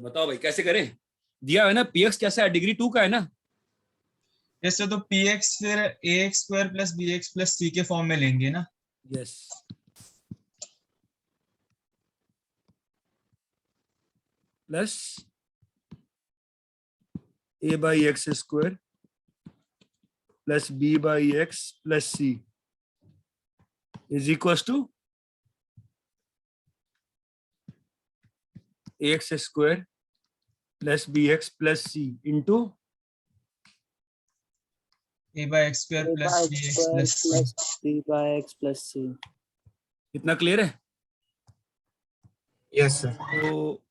तो बताओ भाई कैसे करें। दिया है ना px कैसा है, डिग्री 2 का है ना। जैसे तो px फिर ax square plus bx plus c के फॉर्म में लेंगे ना। Yes plus a by X square plus b by X plus c is equal to X square plus B X plus C into a by X square a plus by x bx square plus c। plus b by x plus c। इतना clear है। Yes sir. तो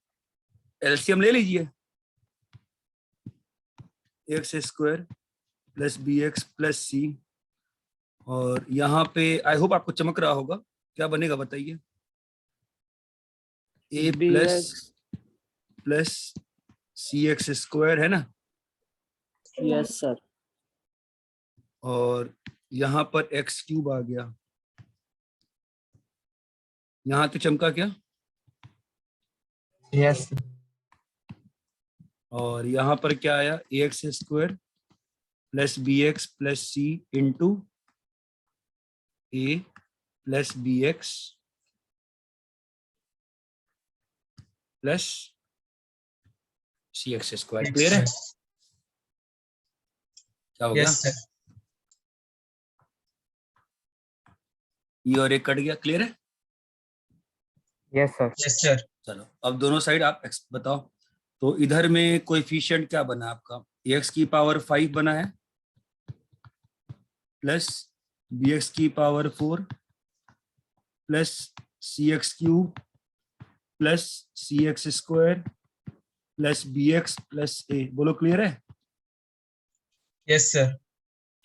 LCM ले लीजिए, X square plus B X plus सी, और यहाँ पे I hope आपको चमक रहा होगा, क्या बनेगा बताइए। ए plus plus C X square है ना, यस सर। और यहाँ पर एक्स क्यूब आ गया, यहाँ तो चमका क्या, यस। और यहाँ पर क्या आया, A X square plus B X plus C into A plus B X plus C X square. Clear है, क्या हो गया, यस सर। ये और एक कट गया। क्लियर है, यस सर। Yes sir. चलो अब दोनों साइड आप एक्स बताओ। तो इधर में कोएफिशिएंट क्या बना आपका, एक्स की पावर 5 बना है प्लस बी एक्स की power 4 plus C X cube plus C X square plus B X plus A. बोलो क्लियर है। Yes sir.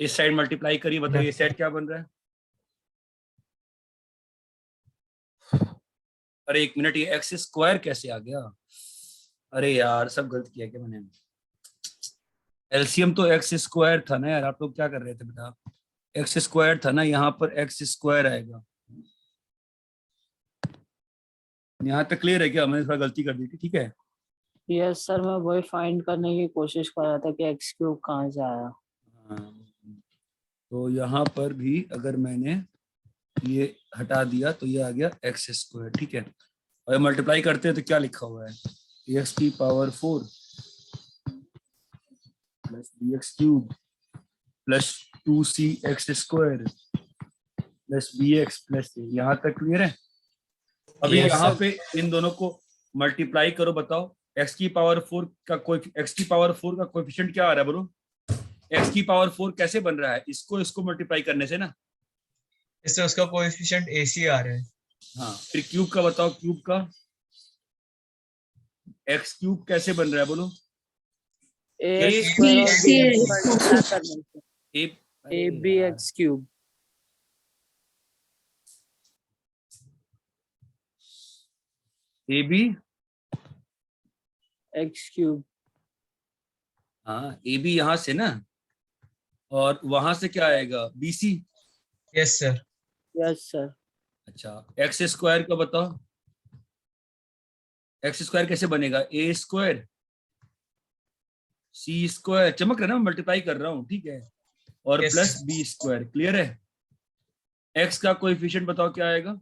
इस साइड मल्टीप्लाई करिए, बताइए इस साइड क्या बन रहा है। अरे एक मिनट, ये एक्स स्क्वायर कैसे आ गया, अरे यार सब गलत किया क्या मैंने। एलसीएम तो एक्स स्क्वायर था ना यार, आप लोग क्या कर रहे थे बेटा, एक्स स्क्वायर था ना, यहाँ पर एक्स स्क्वायर आएगा। यहाँ तक क्लियर है क्या, मैंने थोड़ा गलती कर दी थी, ठीक है। यस सर, मैं वही फाइंड करने की कोशिश कर रहा था कि एक्स क्यूब कहाँ से आया। हाँ, तो यहाँ पर भी अगर मैंने ये हटा दिया तो ये आ गया एक्स स्क्वायर, ठीक है। और मल्टीप्लाई करते हैं तो क्या लिखा हुआ है, एक्स की power 4 plus B X cube plus 2c X square plus B X plus A. यहाँ तक क्लियर है। अभी Yes, यहाँ sir. पे इन दोनों को मल्टीप्लाई करो, बताओ x की पावर 4 का कोएफिशिएंट क्या आ रहा है, बोलो x की पावर 4 कैसे बन रहा है, इसको मल्टीप्लाई करने से ना। इससे उसका कोएफिशिएंट AC आ रहा है। हाँ, फिर क्यूब का बताओ, क्यूब का x क्यूब कैसे बन रहा है, बोलो ए स्क्वायर और बी एक्स मल्टीप्लाई करने से A A B X cube. A B X cube. हाँ, ए बी यहाँ से ना, और वहां से क्या आएगा, B C. Yes sir. Yes sir. अच्छा, एक्स स्क्वायर का बताओ, एक्स स्क्वायर कैसे बनेगा, ए स्क्वायर सी स्क्वायर, चमक रहा है ना, मल्टीप्लाई कर रहा हूँ, ठीक है, और Yes, plus sir. B square. Clear है। एक्स का कोएफिशिएंट बताओ क्या आएगा,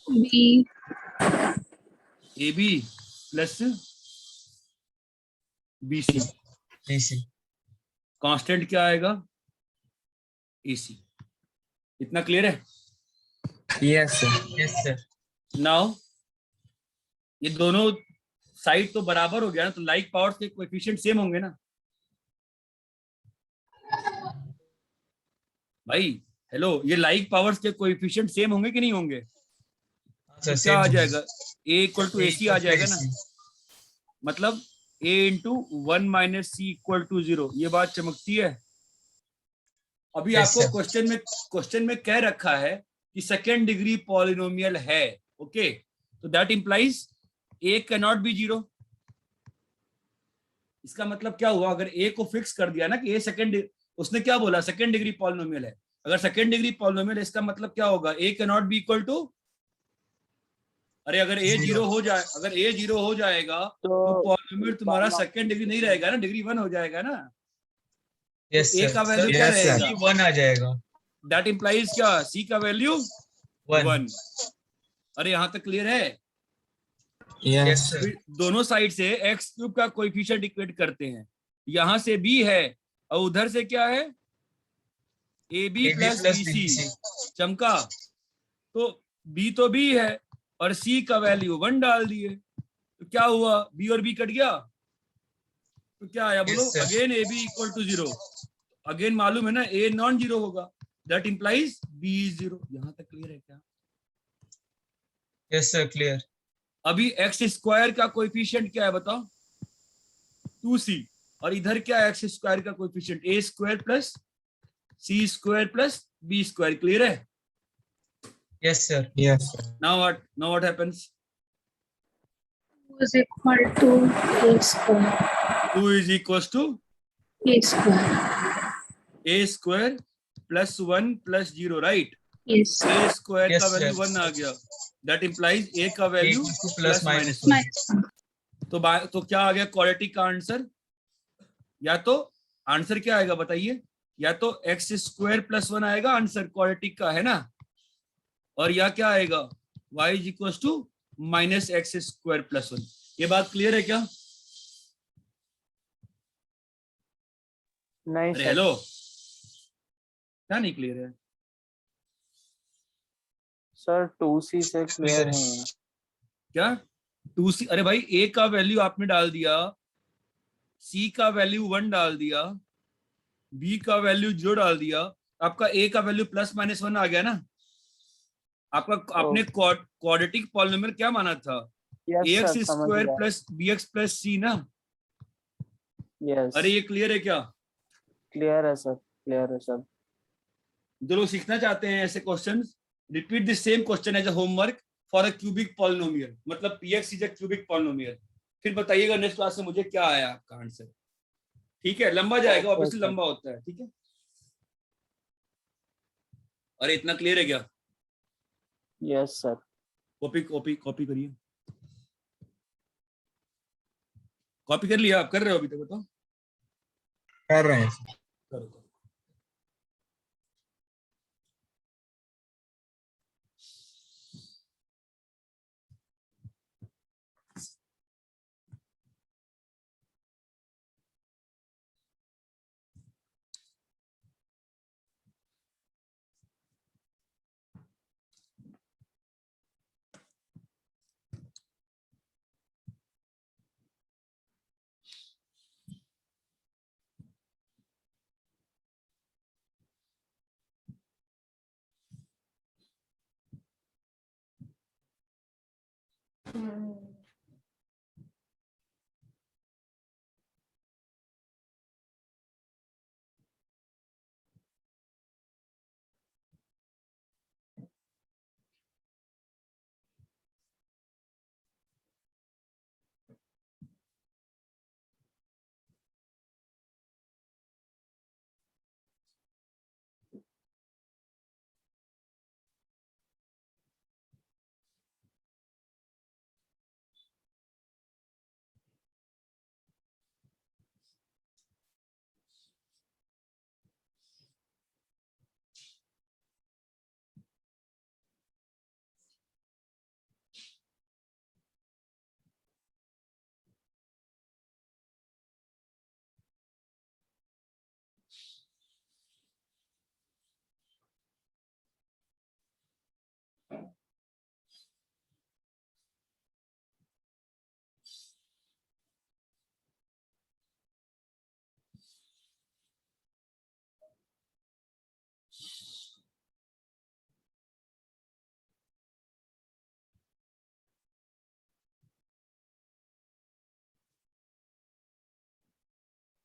B A B plus B C. AC. Constant क्या आएगा, ए सी। इतना क्लियर है। Yes sir. Yes sir. Now ये दोनों साइड तो बराबर हो गया ना, तो लाइक पावर्स के कोएफिशिएंट सेम होंगे ना भाई। हेलो, ये लाइक पावर्स के कोएफिशिएंट सेम होंगे कि नहीं होंगे, तो क्या आ जाएगा, a equal to A C आ जाएगा ना, मतलब a into 1 minus C equal to 0। ये बात चमकती है। अभी Yes, आपको sir. क्वेश्चन में कह रखा है कि सेकेंड डिग्री पॉलिनोमियल है, ओके, तो that implies a can not B 0। इसका मतलब क्या हुआ, अगर a को फिक्स कर दिया ना कि a सेकेंड, उसने क्या बोला, सेकेंड डिग्री पॉलिनोमियल है, अगर सेकेंड डिग्री पॉलिनोमियल है इसका मतलब क्या होगा, a can not be equal to, अरे अगर ए जीरो हो जाए, अगर ए जीरो हो जाएगा तो तो पॉलिनोमियल तुम्हारा सेकंड डिग्री नहीं रहेगा ना, डिग्री 1 हो जाएगा ना। यस ए सर, का वैल्यू क्या यस रहेगा? सर, 1 आ जाएगा, दैट इंप्लाइज क्या? सी का वैल्यू 1। 1। अरे यहाँ तक क्लियर है? यस सर, फिर दोनों साइड से एक्स क्यूब का कोएफिशिएंट इक्वेट करते हैं। यहां से बी है और उधर से क्या है? A B AB plus plus B C. BC। चमका? तो बी तो बी है और सी का वैल्यू 1 डाल दिए, तो क्या हुआ? बी और बी कट गया, तो क्या आया बोलो? Yes, sir. Again A B equal to 0। Again मालूम है ना ए नॉन जीरो होगा, दैट इंप्लाइज बी इज 0। यहां तक क्लियर है क्या? Yes sir, clear. अभी एक्स स्क्वायर का कोएफिशिएंट क्या है बताओ? 2c। और इधर क्या है एक्स स्क्वायर का coefficient? A square plus C square plus B square. Clear है? Yes sir, yes sir. now what happens? is equal to a square. 2 is equals to A square. a square plus 1 plus 0, right? Yes. a square Yes, का value sir. 1 आ गया, that implies a का value equals to plus plus minus minus 1। Minus 1. तो क्या आ गया quadratic का answer? या तो answer क्या आएगा बताइए? या तो एक्स स्क्वायर प्लस 1 आएगा आंसर क्वाड्रेटिक का, है ना? और या क्या आएगा? y is equal to minus X square plus 1। ये बात क्लियर है क्या? नहीं अरे सर। हेलो, क्या नहीं क्लियर है? सर 2c से क्लियर है। क्या 2c? अरे भाई a का वैल्यू आपने डाल दिया, c का वैल्यू 1 डाल दिया, b का वैल्यू 0 डाल दिया, आपका a का वैल्यू प्लस माइनस 1 आ गया ना। आपका आपने क्वाड्रेटिक पॉलिनोमियल क्या माना था? यस ax सर, समझ स्क्वायर गया। प्लस bx प्लस c ना। यस, अरे ये क्लियर है क्या? क्लियर है सर, क्लियर है सर। जो लोग सीखना चाहते हैं ऐसे questions, repeat the same question as a homework for a cubic polynomial, मतलब px is a cubic polynomial. फिर बताइएगा नेक्स्ट क्लास में मुझे क्या आया आपका आंसर। ठीक है? लंबा जाएगा, ओके ऑब्वियसली सर। लंबा होता है। ठीक है? अरे इतना क्लियर है क्या? Yes sir. Copy copy copy करिए। कॉपी कर लिया? आप कर रहे हो अभी तक? बताओ। कर रहे हैं। करो।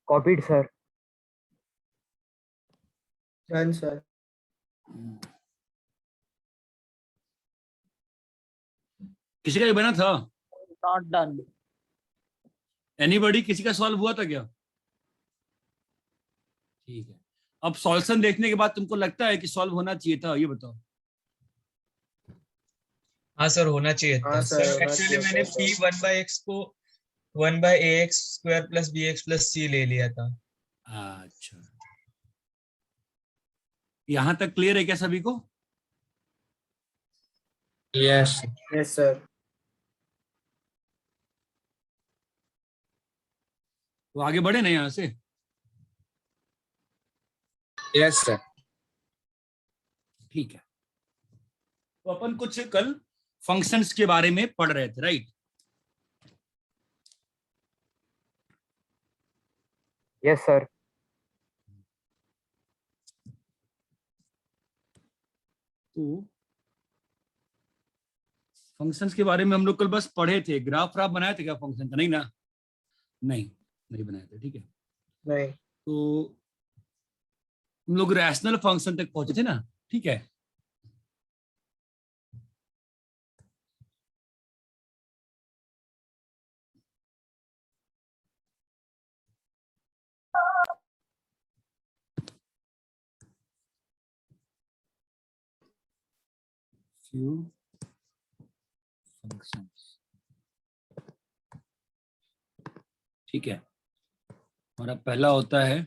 Copied sir. Done sir. किसी का ये बना था? Not done. एनीबॉडी? किसी का सॉल्व हुआ था क्या? ठीक है। अब सॉल्यूशन देखने के बाद तुमको लगता है कि सॉल्व होना चाहिए था? ये बताओ। हाँ सर, होना चाहिए था हाँ सर, सर। होना एक्चुअली चाहिए मैंने था p सर। 1/x को 1/ax square plus bx plus c ले लिया था। अच्छा, यहां तक क्लियर है क्या सभी को? Yes yes sir. तो आगे बढ़े ना यहाँ से? Yes sir. ठीक है, तो अपन कुछ कल फंक्शंस के बारे में पढ़ रहे थे, राइट? Yes sir. तो फंक्शंस के बारे में हम लोग कल बस पढ़े थे। ग्राफ व्राफ बनाए थे क्या फंक्शन का? नहीं ना, नहीं नहीं बनाए थे। ठीक है, नहीं। तो हम लोग रैशनल फंक्शन तक पहुंचे थे ना? ठीक है, few functions, ठीक है। हमारा पहला होता है,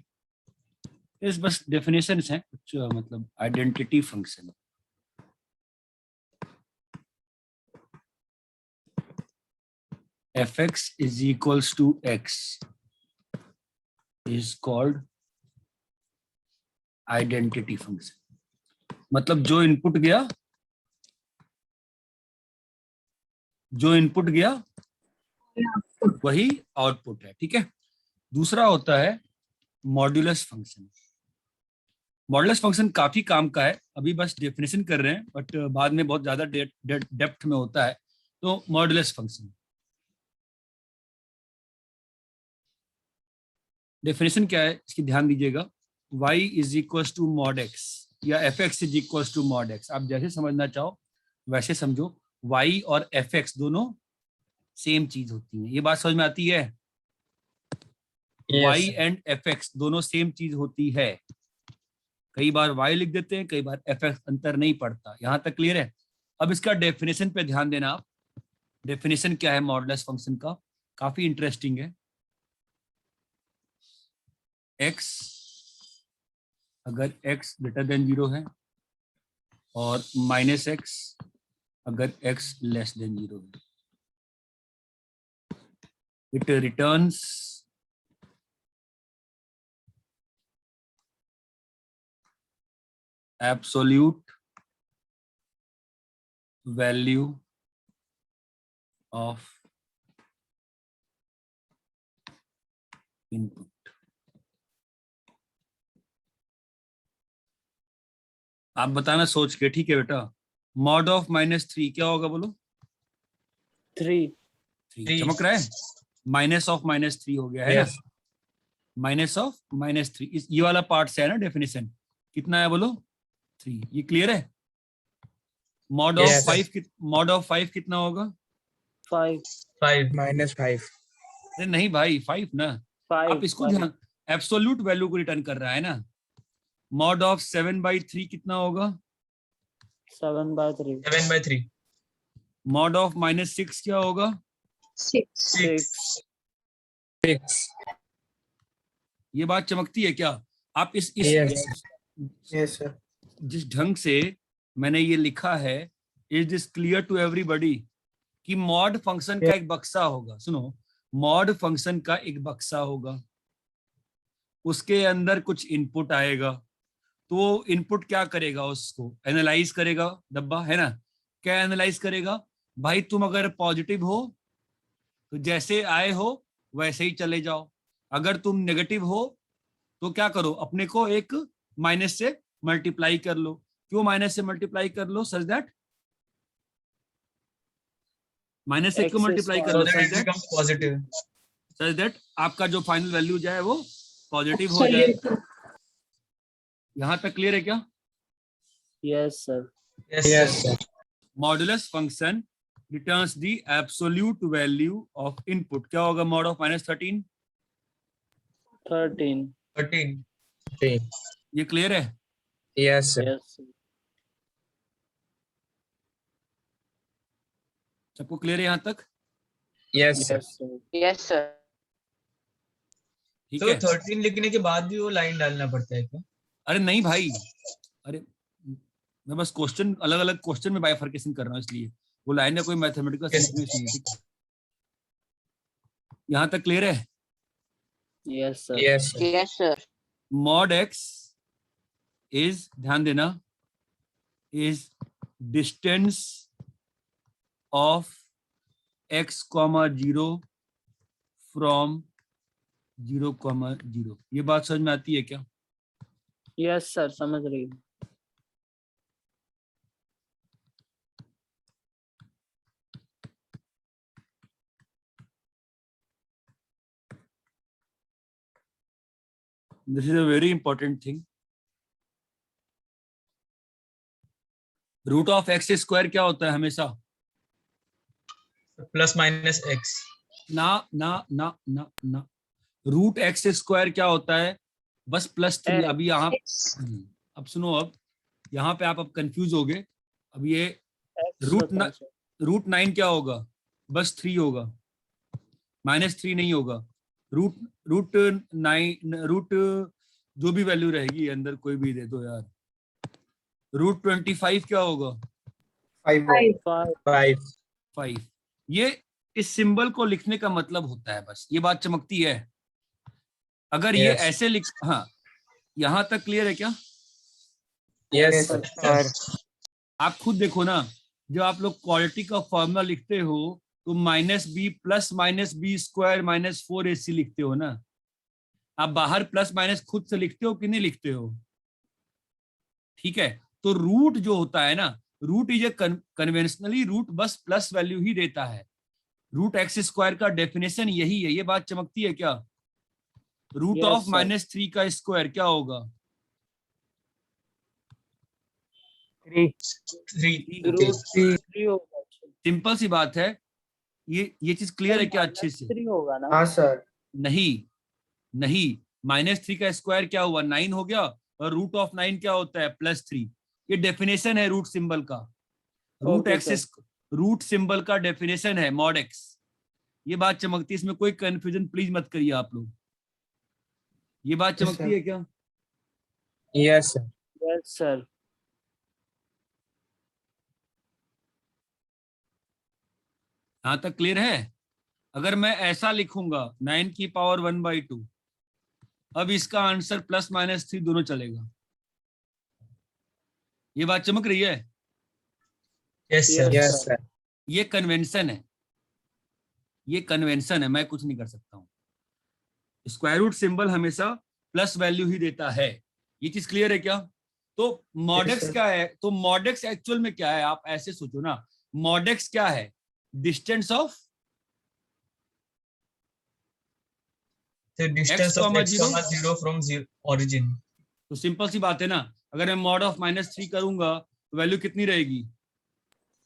इस बस डेफिनेशंस हैं कुछ, मतलब identity function. fx is equals to x is called identity function. मतलब जो इनपुट गया वही आउटपुट है। ठीक है, दूसरा होता है मॉड्यूलस फंक्शन। मॉड्यूलस फंक्शन काफी काम का है, अभी बस डेफिनेशन कर रहे हैं, बट बाद में बहुत ज्यादा डेप्थ में होता है। तो मॉड्यूलस फंक्शन डेफिनेशन क्या है इसकी ध्यान दीजिएगा। y is equal to mod x या fx is equal to mod x, आप जैसे समझना चाहो वैसे समझो। y और fx दोनों सेम चीज होती हैं, ये बात समझ में आती है? y एंड fx दोनों सेम चीज होती है। कई बार y लिख देते हैं, कई बार fx, अंतर नहीं पड़ता। यहां तक क्लियर है? अब इसका डेफिनेशन पे ध्यान देना आप। डेफिनेशन क्या है मॉडुलस फंक्शन का? काफी इंटरेस्टिंग है। x अगर x ग्रेटर देन 0 है और माइनस x अगर x लेस देन 0 है, it returns absolute value of input. आप बताना सोच के, ठीक है बेटा? मॉड ऑफ -3 क्या होगा बोलो? 3। 3 चमक रहा है? माइनस ऑफ -3 हो गया है ना? माइनस ऑफ -3, इस ये वाला पार्ट से है ना डेफिनेशन। कितना है बोलो? 3। ये क्लियर है? मॉड ऑफ 5 मॉड ऑफ 5 कितना होगा? 5 -5। अरे नहीं भाई, 5 ना। 5 आप इसको ध्यान, एब्सोल्यूट वैल्यू को रिटर्न कर रहा है ना। मॉड ऑफ 7/3 कितना होगा? 7/3। मॉड ऑफ -6 क्या होगा? 6. 6। ये बात चमकती है क्या? आप इस यस सर। जिस ढंग से मैंने ये लिखा है, is this clear to everybody कि मॉड फंक्शन का एक बक्सा होगा? सुनो, मॉड फंक्शन का एक बक्सा होगा, उसके अंदर कुछ इनपुट आएगा, तो इनपुट क्या करेगा? उसको एनालाइज करेगा, डब्बा है ना? क्या एनालाइज करेगा? भाई तुम अगर पॉजिटिव हो तो जैसे आए हो वैसे ही चले जाओ, अगर तुम नेगेटिव हो तो क्या करो? अपने को एक माइनस से मल्टीप्लाई कर लो। क्यों माइनस से मल्टीप्लाई कर लो? सच दैट माइनस से क्यों मल्टीप्लाई कर लो? सच दैट आपका जो फाइनल वैल्यू जाए वो पॉजिटिव हो जाए। यहां तक क्लियर है क्या? Yes sir. Yes sir. Modulus function returns the absolute value of input. क्या होगा मॉड ऑफ -13? 13। ये क्लियर है? Yes sir. यस। सबको क्लियर है यहाँ तक? Yes, sir. Yes sir. Yes, sir. ठीक तो है। 13 लिखने के बाद भी वो लाइन डालना पड़ता है क्या? अरे नहीं भाई, अरे मैं बस क्वेश्चन अलग अलग क्वेश्चन में बाइफर्केशन कर रहा हूँ, इसलिए वो लाइन का कोई मैथमेटिकल Yes. सीक्वेंस नहीं है। ठीक है, यहाँ तक क्लियर है? Yes sir. Yes, sir. Yes, sir. Mod x is, ध्यान देना, is distance of x, 0 from 0, 0। ये बात समझ में आती है क्या? यस सर, समझ रही हूँ। This is a very important thing. Root of x square क्या होता है हमेशा? Plus minus x. ना ना ना ना ना, रूट एक्स स्क्वायर क्या होता है? बस +3। X. अभी यहाँ Yes. अब सुनो, अब यहाँ पे आप अब कंफ्यूज हो गए। अब ये X रूट होता है सर। रूट 9 क्या होगा? बस 3 होगा, -3 नहीं होगा। रूट रूट 9, रूट जो भी वैल्यू रहेगी अंदर, कोई भी दे दो यार। रूट 25 क्या होगा? 5. 5। 5. 5। ये इस सिंबल को लिखने का मतलब होता है, बस ये बात चमकती है। अगर ये Yes. ऐसे लिख, हाँ, यहां तक क्लियर है क्या? Yes, sir. आप खुद देखो ना, जब आप लोग क्वालिटी का फॉर्मूला लिखते हो तो -b plus -b square -4ac लिखते हो ना। आप बाहर प्लस माइनस खुद से लिखते हो कि नहीं लिखते हो? ठीक है, तो रूट जो होता है ना, root is a conventionally root बस प्लस वैल्यू ही देता है। रूट एक्स स्क्वायर का डेफिनेशन यही है। ये बात चमकती है क्या? Root Yes, of sir. -3 का स्क्वायर क्या होगा? 3. 3। रूट 3 होगा। सिंपल सी बात है। ये चीज क्लियर है क्या अच्छे से? -3 होगा ना? हाँ सर. नहीं नहीं, -3 का स्क्वायर क्या हुआ? 9 हो गया, और रूट ऑफ 9 क्या होता है? +3। ये डेफिनेशन है रूट सिंबल का। Root Okay, x, sir. Root symbol का डेफिनेशन है मॉड एक्स। ये बात चमकती है, इसमें कोई कंफ्यूजन प्लीज मत करिए आप लोग। ये बात Yes, चमकती sir. है क्या? Yes, sir. Yes, sir. यहां तक क्लियर है? अगर मैं ऐसा लिखूंगा 9 की पावर 1/2, अब इसका आंसर +-3 दोनों चलेगा। ये बात चमक रही है? Yes Yes, sir. Yes, sir. sir. ये कन्वेंशन है, ये कन्वेंशन है, मैं कुछ नहीं कर सकता हूं। स्क्वायर रूट सिंबल हमेशा प्लस वैल्यू ही देता है। ये चीज क्लियर है क्या? तो मॉडेक्स sir. क्या है? तो मॉडेक्स एक्चुअल में क्या है? आप ऐसे सोचो ना, मॉडेक्स क्या है? Distance of The distance x, of x, 0। 0 from origin. तो सिंपल सी बात है ना, अगर मैं मॉड ऑफ -3 करूंगा तो वैल्यू कितनी रहेगी?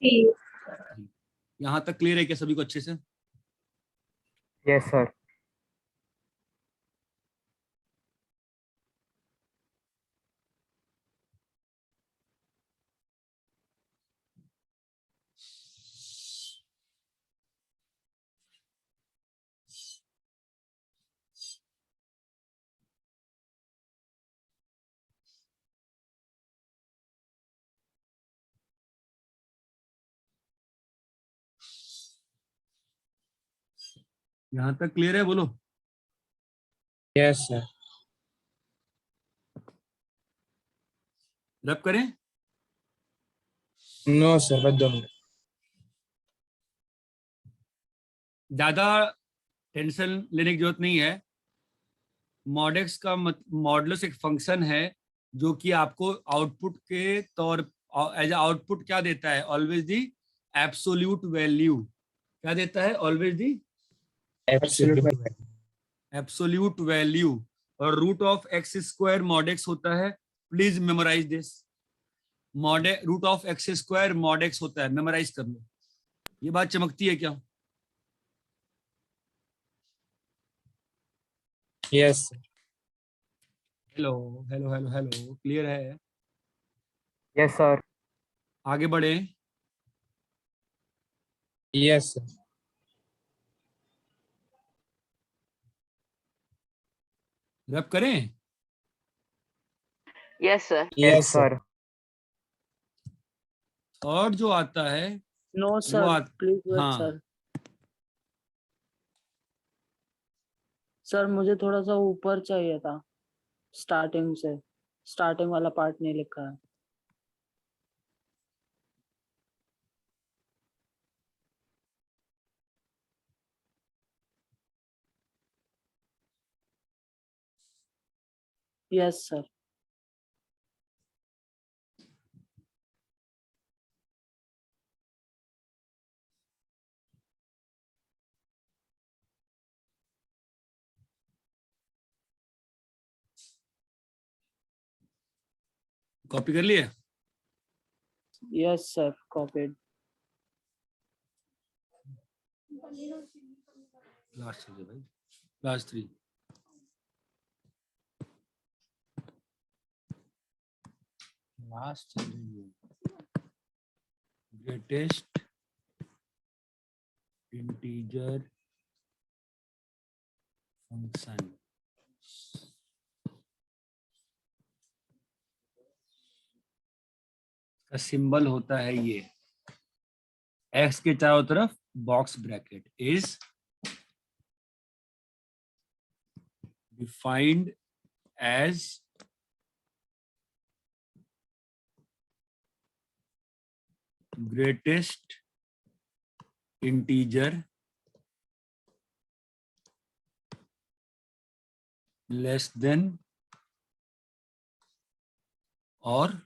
3. यहां तक क्लियर है क्या सभी को अच्छे से? Yes, sir. यहां तक क्लियर है? बोलो। Yes, sir. रब करें? No, sir. बस 2 मिनट. ज्यादा टेंशन लेने की जरूरत नहीं है। मॉडेक्स का मॉडुलस एक फंक्शन है जो कि आपको आउटपुट के तौर, एज आउटपुट क्या देता है? Always the absolute value. क्या देता है? Always the Absolute. Absolute value. और root of x square mod x होता है। Please memorise this. Root of x square mod x होता है, मेमोराइज कर लो। ये बात चमकती है क्या? Yes, sir. Hello hello hello hello, clear है? Yes, sir. आगे बढ़े। Yes, sir. रब करें? Yes, sir. Yes, sir. और जो आता है नो वो सर, प्लीज वेट हाँ सर। सर मुझे थोड़ा सा ऊपर चाहिए था, स्टार्टिंग से। स्टार्टिंग वाला पार्ट नहीं लिखा है। Yes sir. कॉपी कर लिए? Yes sir, copied. लास्ट चीज है भाई, last 3। Last greatest integer function. का सिंबल होता है ये, एक्स के चारों तरफ box bracket, is defined as greatest integer less than और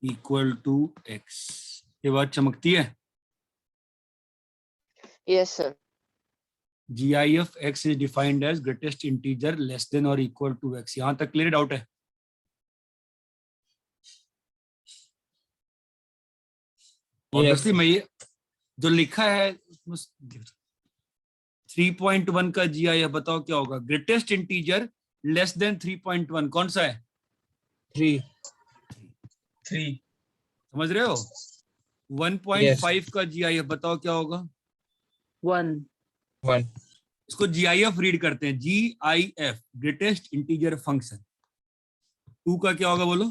इक्वल टू एक्स। ये बात चमकती है? Yes, sir. GIF x is defined as greatest integer less than or equal to x। यहां तक क्लियर डाउट है? ऑब्वियसली मैं ये जो लिखा है 3.1 का GIF बताओ क्या होगा? ग्रेटेस्ट इंटीजर लेस देन 3.1 कौन सा है? 3. 3. समझ रहे हो? 1.5 का GIF बताओ क्या होगा? 1. इसको GIF रीड करते हैं, GIF ग्रेटेस्ट इंटीजर फंक्शन। 2 का क्या होगा बोलो?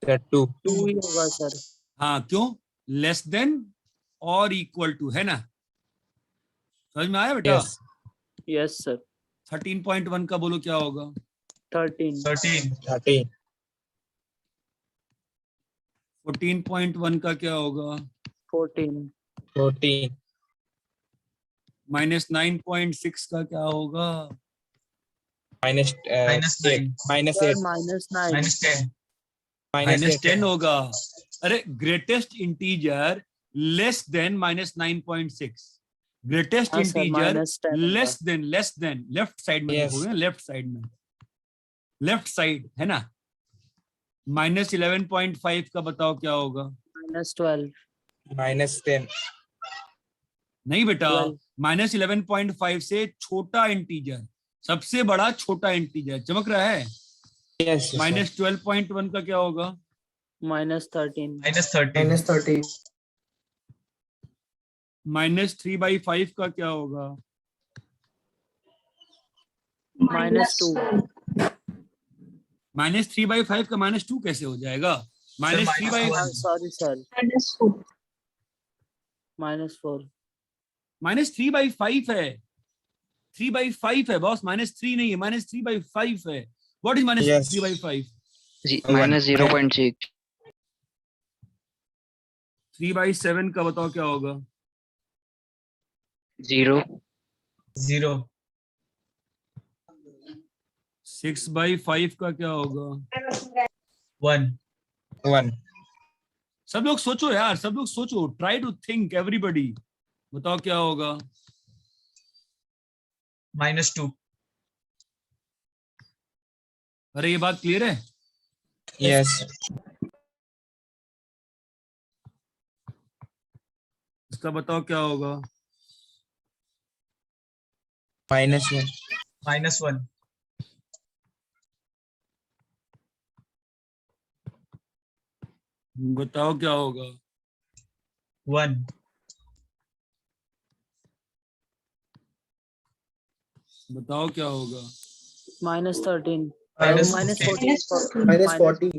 2. 2 ही होगा सर। हाँ, क्यों? लेस देन और इक्वल टू, है ना? समझ में आया बेटा? Yes. Yes sir. 13.1 का बोलो क्या होगा? 13. 13. 14.1 का क्या होगा? 14. 14. -9.6 का क्या होगा? Minus Minus 9. minus sir 8. -9. -10. -10 होगा। अरे greatest integer less than -9.6, greatest हाँ sir, integer -10 less than left side में Yes. देखोगे ना, लेफ्ट साइड में, लेफ्ट साइड है ना। -11.5 का बताओ क्या होगा? -12. -10. नहीं बेटा, 12. -11.5 से छोटा इंटीजर, सबसे बड़ा छोटा इंटीजर चमक रहा है। Yes, sir. -12.1 का क्या होगा? -13. -13. -3/5 का क्या होगा? -2. -3/5 का -2 कैसे हो जाएगा? -3 बाई सॉरी सर, -4. -4. -3/5 है, 3/5 है बॉस, -3 नहीं है, -3/5 है। What is Yes. -3/5? -0.6. 3/7 का बताओ क्या होगा? 0. 0. 6/5 का क्या होगा? 1. 1. सब लोग सोचो यार, सब लोग सोचो, ट्राई टू थिंक एवरीबॉडी, बताओ क्या होगा? -2. अरे ये बात क्लियर है? Yes. इसका बताओ क्या होगा? -1. -1. बताओ क्या होगा? 1 बताओ क्या होगा। -13 Minus -14 -14 -40.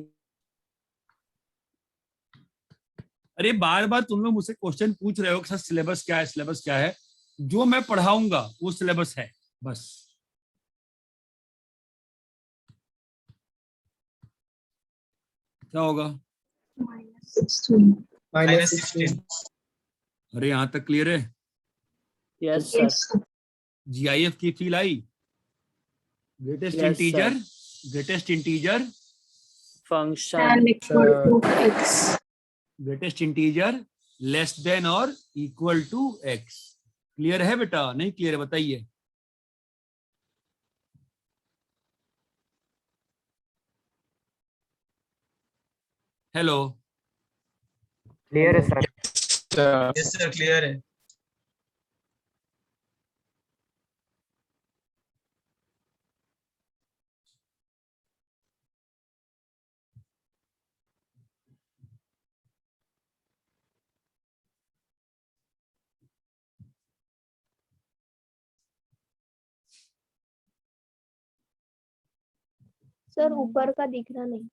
अरे बार बार तुम लोग मुझसे क्वेश्चन पूछ रहे हो कि सर सिलेबस क्या है, सिलेबस क्या है। जो मैं पढ़ाऊंगा वो सिलेबस है बस। क्या होगा? -16 -16 अरे यहां तक क्लियर है? Yes sir yes sir. GIF की फील आई? Greatest Yes, integer, sir. Greatest integer, function and equal to x greatest integer less than और इक्वल टू एक्स। क्लियर है बेटा? नहीं क्लियर है बताइए। हेलो, Clear है sir. yes sir clear है। सर ऊपर का दिख रहा नहीं।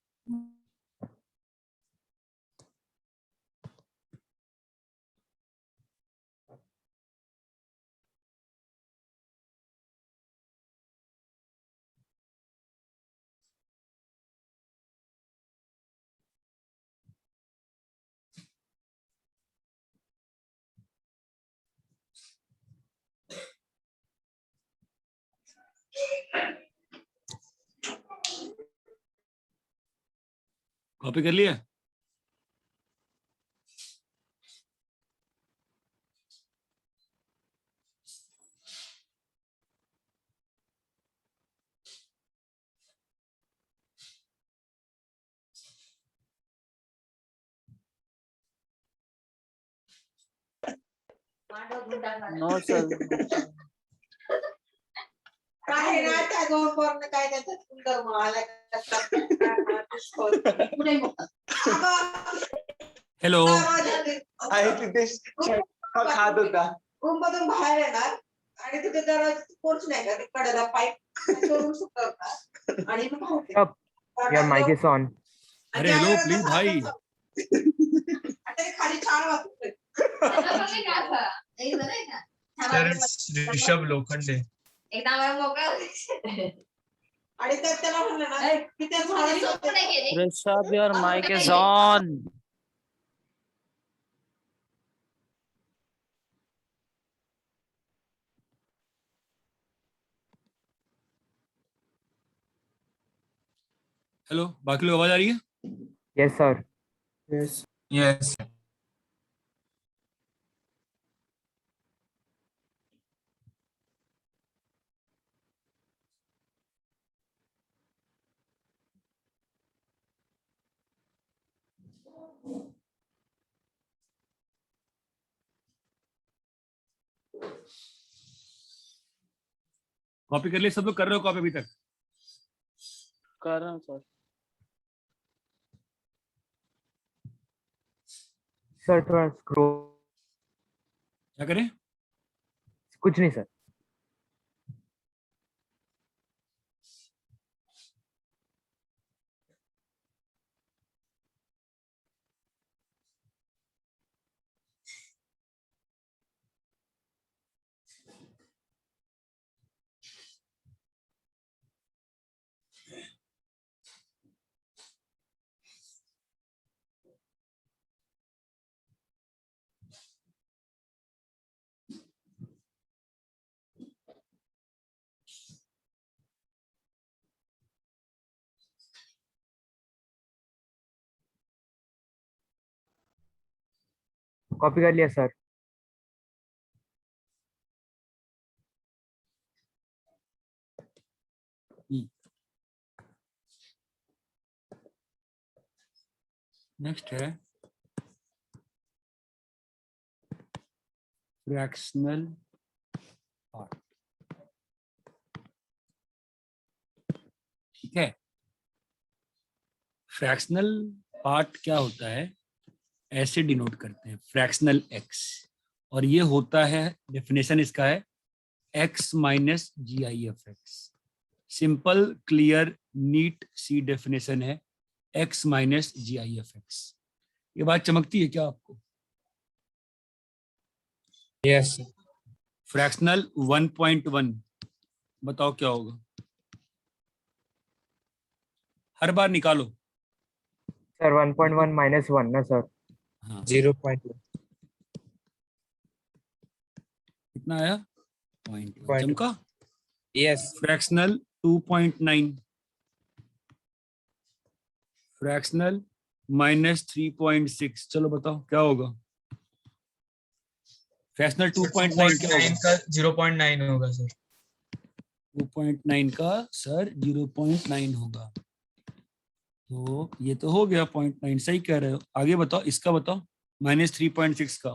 कॉपी कर लिया? नो सर काय ना त्या दोन पोरने काय त्याच्यात सुंदर म्हणाला हेलो, खात होता. रूममधून बाहेर येणार आणि तिथे दरवाजाची पोर्च नाही का, कडेला पाईप सोडून सुटवणार आणि मग भावते. Up. Your mic is on. अरे हेलो प्लीज भाई। आता हे खाली छान वाटतंय. सर ऋषभ लोखंडे। एकदा मला मोकळा आणि त्यात त्याला म्हणलं ना की ते झाड Rishabh your mic is on hello, बाकी लोग आवाज आ रही है? Yes sir. Yes. Yes copy कर लिए सब लोग? कर रहे हो कॉपी अभी तक? कर रहा हूँ सर Sir थोड़ा scroll. क्या करें? कुछ नहीं sir. कॉपी कर लिया सर. नेक्स्ट है फ्रैक्शनल पार्ट। ठीक है, फ्रैक्शनल पार्ट क्या होता है? ऐसे डिनोट करते हैं, फ्रैक्शनल एक्स। और ये होता है, डेफिनेशन इसका है X minus G I F X. Simple clear neat see definition है X minus G I F X. ये बात चमकती है क्या आपको? Yes sir. फ्रैक्शनल 1.1 बताओ क्या होगा? हर बार निकालो। सर 1.1 -1 ना सर? हाँ, 0.1 कितना आया? 0.1 0.1 चमका। यस। फ्रैक्शनल 2.9, फ्रैक्शनल -3.6, चलो बताओ क्या होगा? फ्रैक्शनल 2.9 क्या होगा? 2.9 का 0.9 होगा सर। 2.9 का सर 0.9 होगा। तो ये तो हो गया 0.9, सही कह रहे हो। आगे बताओ, इसका बताओ, -3.6 का।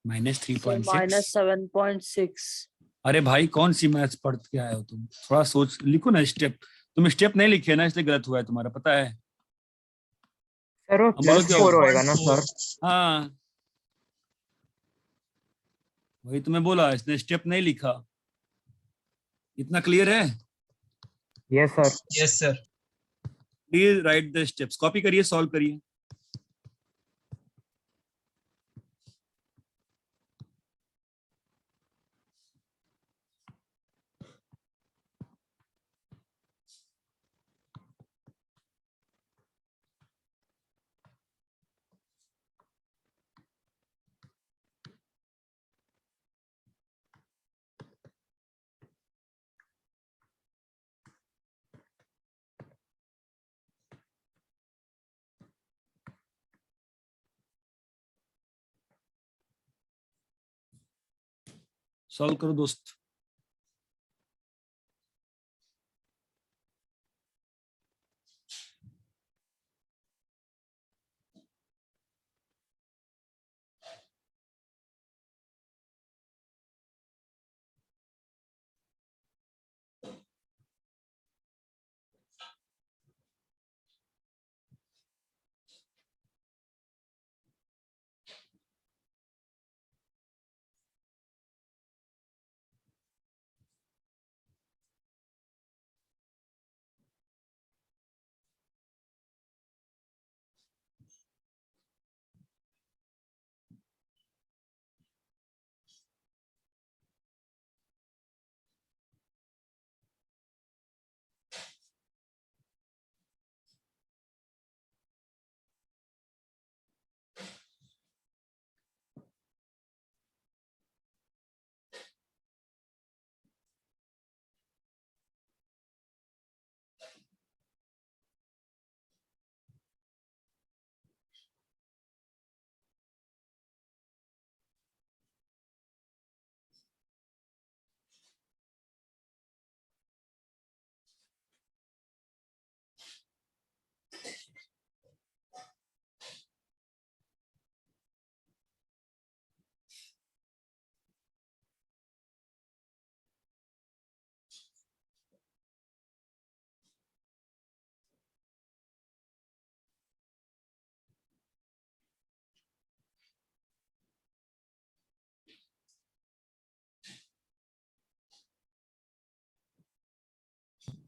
सर -3.6। -7.6। अरे भाई कौन सी मैथ्स पढ़ के आए हो तुम? थोड़ा सोच, लिखो ना स्टेप। तुम स्टेप नहीं लिखे ना, इसलिए गलत हुआ है तुम्हारा, पता है। सर वो हम बोलो क्या +4 होगा? होएगा ना सर? हाँ, वही तुम्हें बोला, इसने स्टेप नहीं लिखा। इतना क्लियर है? Yes sir. Yes sir. Please right the steps, copy करिए, सॉल्व करिए। सॉल्व करो दोस्त।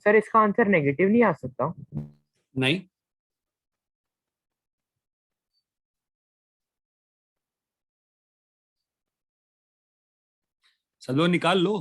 सर इसका आंसर नेगेटिव नहीं आ सकता? नहीं, सब लोग निकाल लो।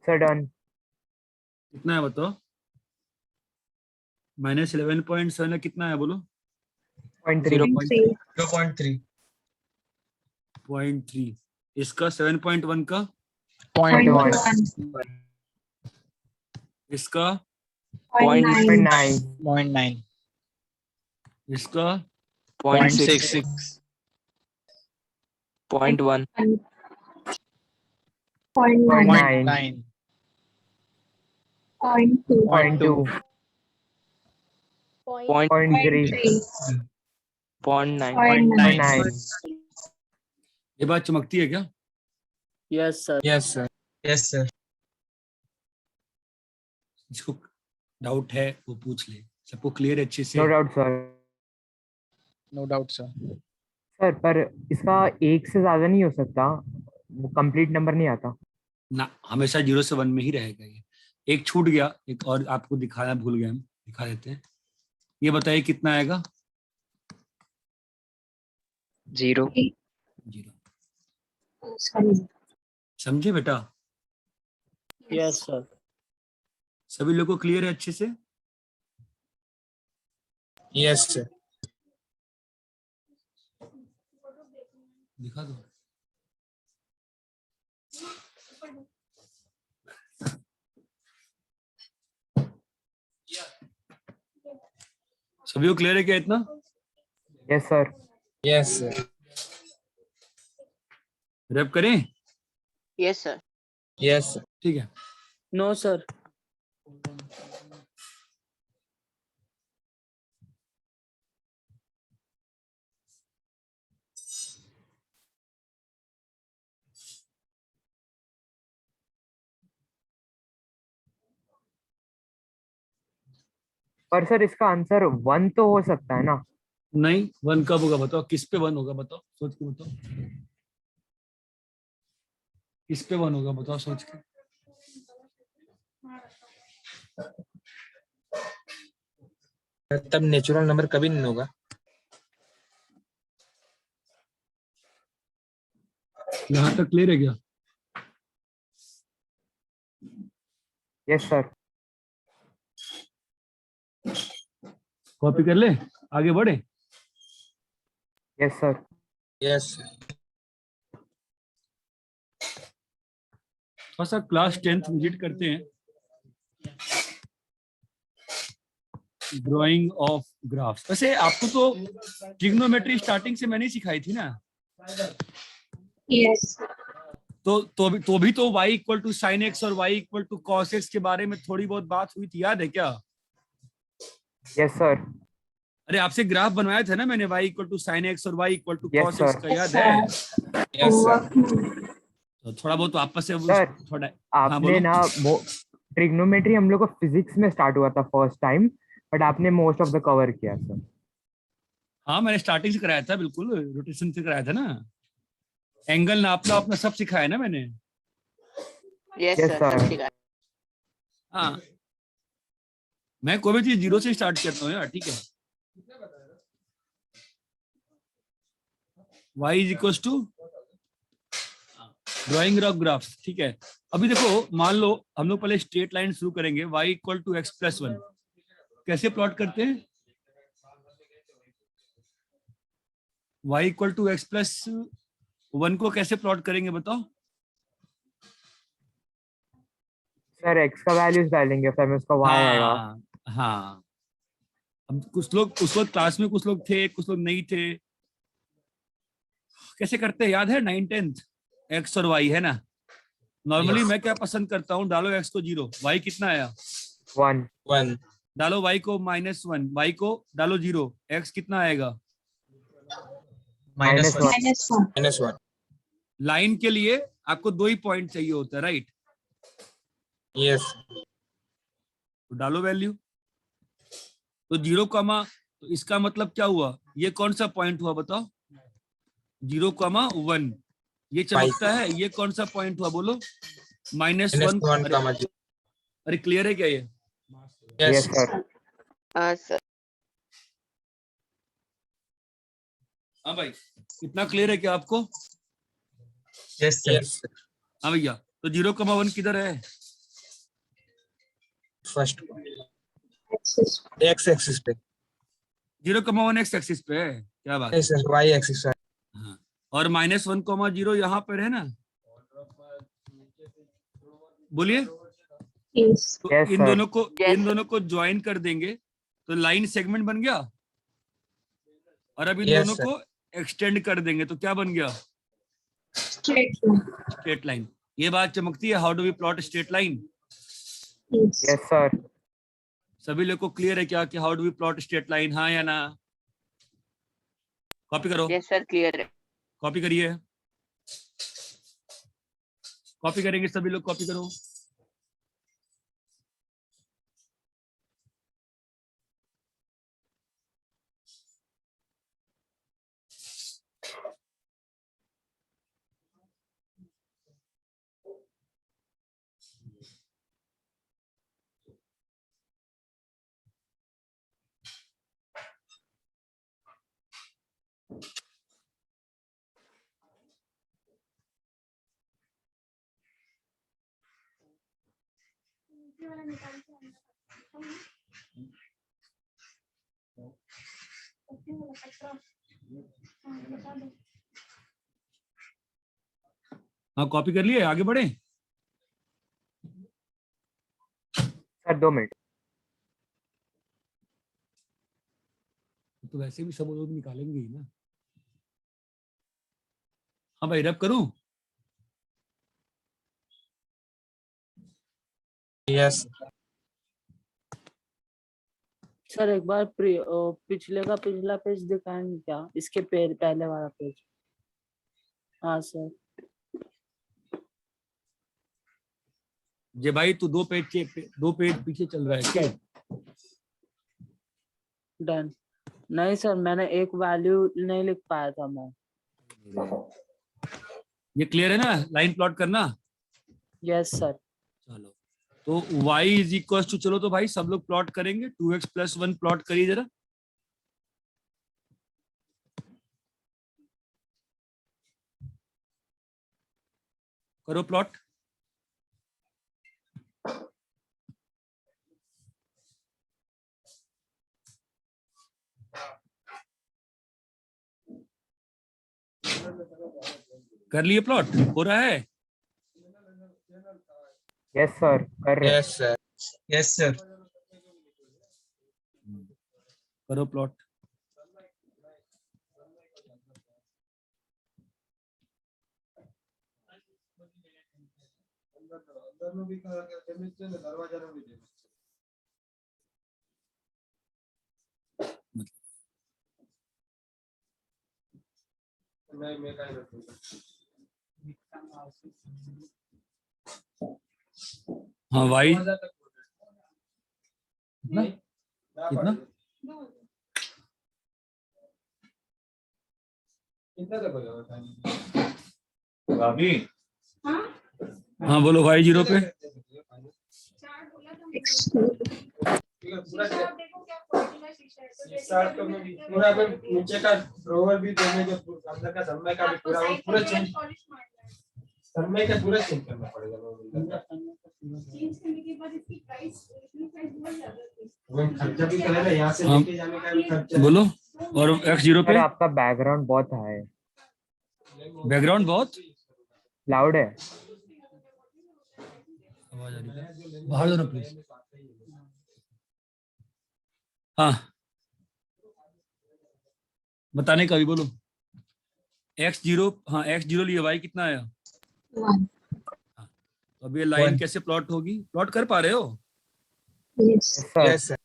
Sir done. कितना है बताओ? -11.7 कितना है बोलो? 0.3। 0.3. 0.3 0.3। इसका 7.1 का, 0.1. इसका, 0.9. 0.9। 0.9. इसका, 0.6. 0.1. 0.9. 0.9. 0.2. 0.2। 0.3। 0.9. 0.9. 0.9। ये बात चमकती है क्या? Yes sir. Yes, sir. Yes sir. जिसको डाउट है वो पूछ ले, सबको क्लियर है अच्छे से? No doubt sir. No doubt, sir. Sir पर इसका एक से ज्यादा नहीं हो सकता, वो कंप्लीट नंबर नहीं आता। ना, हमेशा 0 से 1 में ही रहेगा ये। एक छूट गया, एक और आपको दिखाना भूल गए हम, दिखा देते हैं। ये बताइए कितना आएगा? 0. 0। Sorry. समझे बेटा? Yes sir. सभी लोगों को क्लियर है अच्छे से? Yes, sir. दिखा दो। सभी को क्लियर है क्या इतना? Yes sir. Yes, sir. Wrap करें? Yes, sir. Yes, sir. ठीक है। No sir. पर सर इसका आंसर 1 तो हो सकता है ना? नहीं, 1 कब होगा बताओ? किस पे 1 होगा बताओ, सोच के बताओ। किस पे 1 होगा बताओ सोच के। तब नेचुरल नंबर कभी नहीं होगा। यहाँ तक क्लियर है क्या? Yes sir. कॉपी कर ले, आगे बढ़े। Yes sir. Yes, sir. थोड़ा सा क्लास 10th विजिट करते हैं। Drying of graphs. वैसे आपको तो ट्रिग्नोमेट्री स्टार्टिंग से मैंने सिखाई थी ना? Yes. तो भी तो y equal to sine x और y equal to cos x के बारे में थोड़ी बहुत बात हुई थी, याद है क्या? Yes sir. अरे आपसे ग्राफ बनवाया था ना मैंने, y equal to sine x और y equal to Yes, cos x sir. का, याद है? Yes, sir. तो थोड़ा बहुत वापस से सर थोड़ा। हाँ आपने बोलो। ना ट्रिग्नोमेट्री हम लोग को फिजिक्स में स्टार्ट हुआ था फर्स्ट टाइम, बट आपने मोस्ट ऑफ द कवर किया सर। हाँ मैंने स्टार्टिंग से कराया था, बिल्कुल रोटेशन से कराया था ना। एंगल नापना अपना सब सिखाया ना मैंने। Yes, Yes, sir. sir. सब ठीक है। हाँ, मैं कोई भी चीज 0 से स्टार्ट करता हूँ यार, ठीक है? y is equal to drawing of graph, ठीक है? अभी देखो, मान लो हम लोग पहले स्ट्रेट लाइन शुरू करेंगे, y equal to x plus 1। कैसे प्लॉट करते हैं? y equal to x plus 1 को कैसे प्लॉट करेंगे बताओ? सर एक्स का वैल्यूज डालेंगे, फिर में उसका वाई आएगा। हाँ। अब कुछ लोग उस वक्त क्लास में, कुछ लोग थे कुछ लोग नहीं थे। कैसे करते हैं याद है? 9 10th एक्स और वाई है ना। नॉर्मली मैं क्या पसंद करता हूँ, डालो एक्स को 0, वाई कितना आया? 1। 1. डालो वाई को -1, वाई को डालो 0, एक्स कितना आएगा? -1 -1. -1. लाइन के लिए आपको 2 ही पॉइंट चाहिए होता है, राइट? Yes. तो डालो वैल्यू। तो 0, तो इसका मतलब क्या हुआ? ये कौन सा पॉइंट हुआ बताओ? 0,1। ये चमकता है, ये कौन सा पॉइंट हुआ बोलो? -1। -1, अरे क्लियर है क्या ये? Yes, yes sir. sir. हाँ भाई, इतना क्लियर है क्या आपको? Yes sir. Yes, sir. हाँ भैया, तो 0,1 किधर है? First Axis. एक्स एक्सिस पे, 0,1 एक्स एक्सिस पे है, क्या बात है। नहीं सर वाई एक्सिस पे। हाँ, और -1,0 यहाँ पर है ना, बोलिए। Yes. तो Yes, इन sir. दोनों को Yes, इन दोनों को ज्वाइन कर देंगे तो लाइन सेगमेंट बन गया, और अब इन Yes, दोनों sir. को एक्सटेंड कर देंगे तो क्या बन गया, Straight line. Straight line. ये बात चमकती है, how do we plot straight line. Yes. Yes, sir. सभी लोग को क्लियर है क्या कि how do we plot straight line, हाँ या ना। कॉपी करो, yes sir, clear है। कॉपी करिए, कॉपी करेंगे सभी लोग, कॉपी करो। हाँ, कॉपी कर लिए, आगे बढ़े। Sir 2 minute. तो वैसे भी सब लोग निकालेंगे ही ना। हाँ भाई, रब करूं। यस सर एक बार पिछले का पिछला पेज दिखाएंगे क्या, इसके पहले वाला पेज। हाँ सर। जे भाई तू 2 पेज पीछे चल रहा है क्या। डन। नहीं सर, मैंने एक वैल्यू नहीं लिख पाया था मैं। ये क्लियर है ना, लाइन प्लॉट करना। Yes sir. चलो, तो y इज इक्वल टू, चलो तो भाई सब लोग प्लॉट करेंगे, 2x + 1 प्लॉट करिए जरा। करो प्लॉट। कर लिए प्लॉट, हो रहा है। यस सर, कर रहे हैं। Yes sir. Yes sir. करो प्लॉट। हाँ भाई, कितना कितना हाँ बोलो भाई, 0 पे। पूरा नीचे का ड्रॉवर भी देने के अंदर का समय का भी पूरा चेंज, समय का पूरा चेंज करना पड़ेगा। खर्चा भी तो है ना, यहाँ से लेके जाने का भी खर्चा। बोलो। और x 0 पे। सर आपका बैकग्राउंड बहुत हाई है, बैकग्राउंड बहुत लाउड है। आवाज आ रही है, बाहर दो ना प्लीज। हाँ, बताने का भी बोलो। x 0, हाँ x 0 लिए, y कितना आया। 1. तो अब ये लाइन 1. कैसे प्लॉट होगी, प्लॉट कर पा रहे हो। Yes. Yes sir.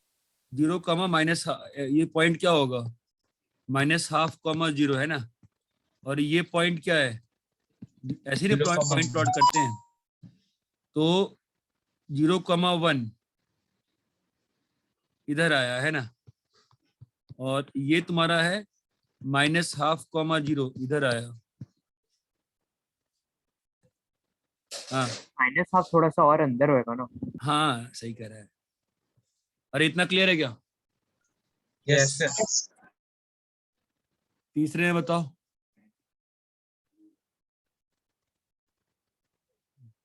0, माइनस, ये पॉइंट क्या होगा, -½ 0 है ना। और ये पॉइंट क्या है, ऐसे ही पॉइंट प्लॉट करते हैं। तो 0,1 इधर आया है ना, और ये तुम्हारा है -½ 0 इधर आया। हाँ -½ थोड़ा सा और अंदर होएगा ना। हाँ, सही कह रहा है। अरे इतना क्लियर है क्या। Yes sir. तीसरे में बताओ।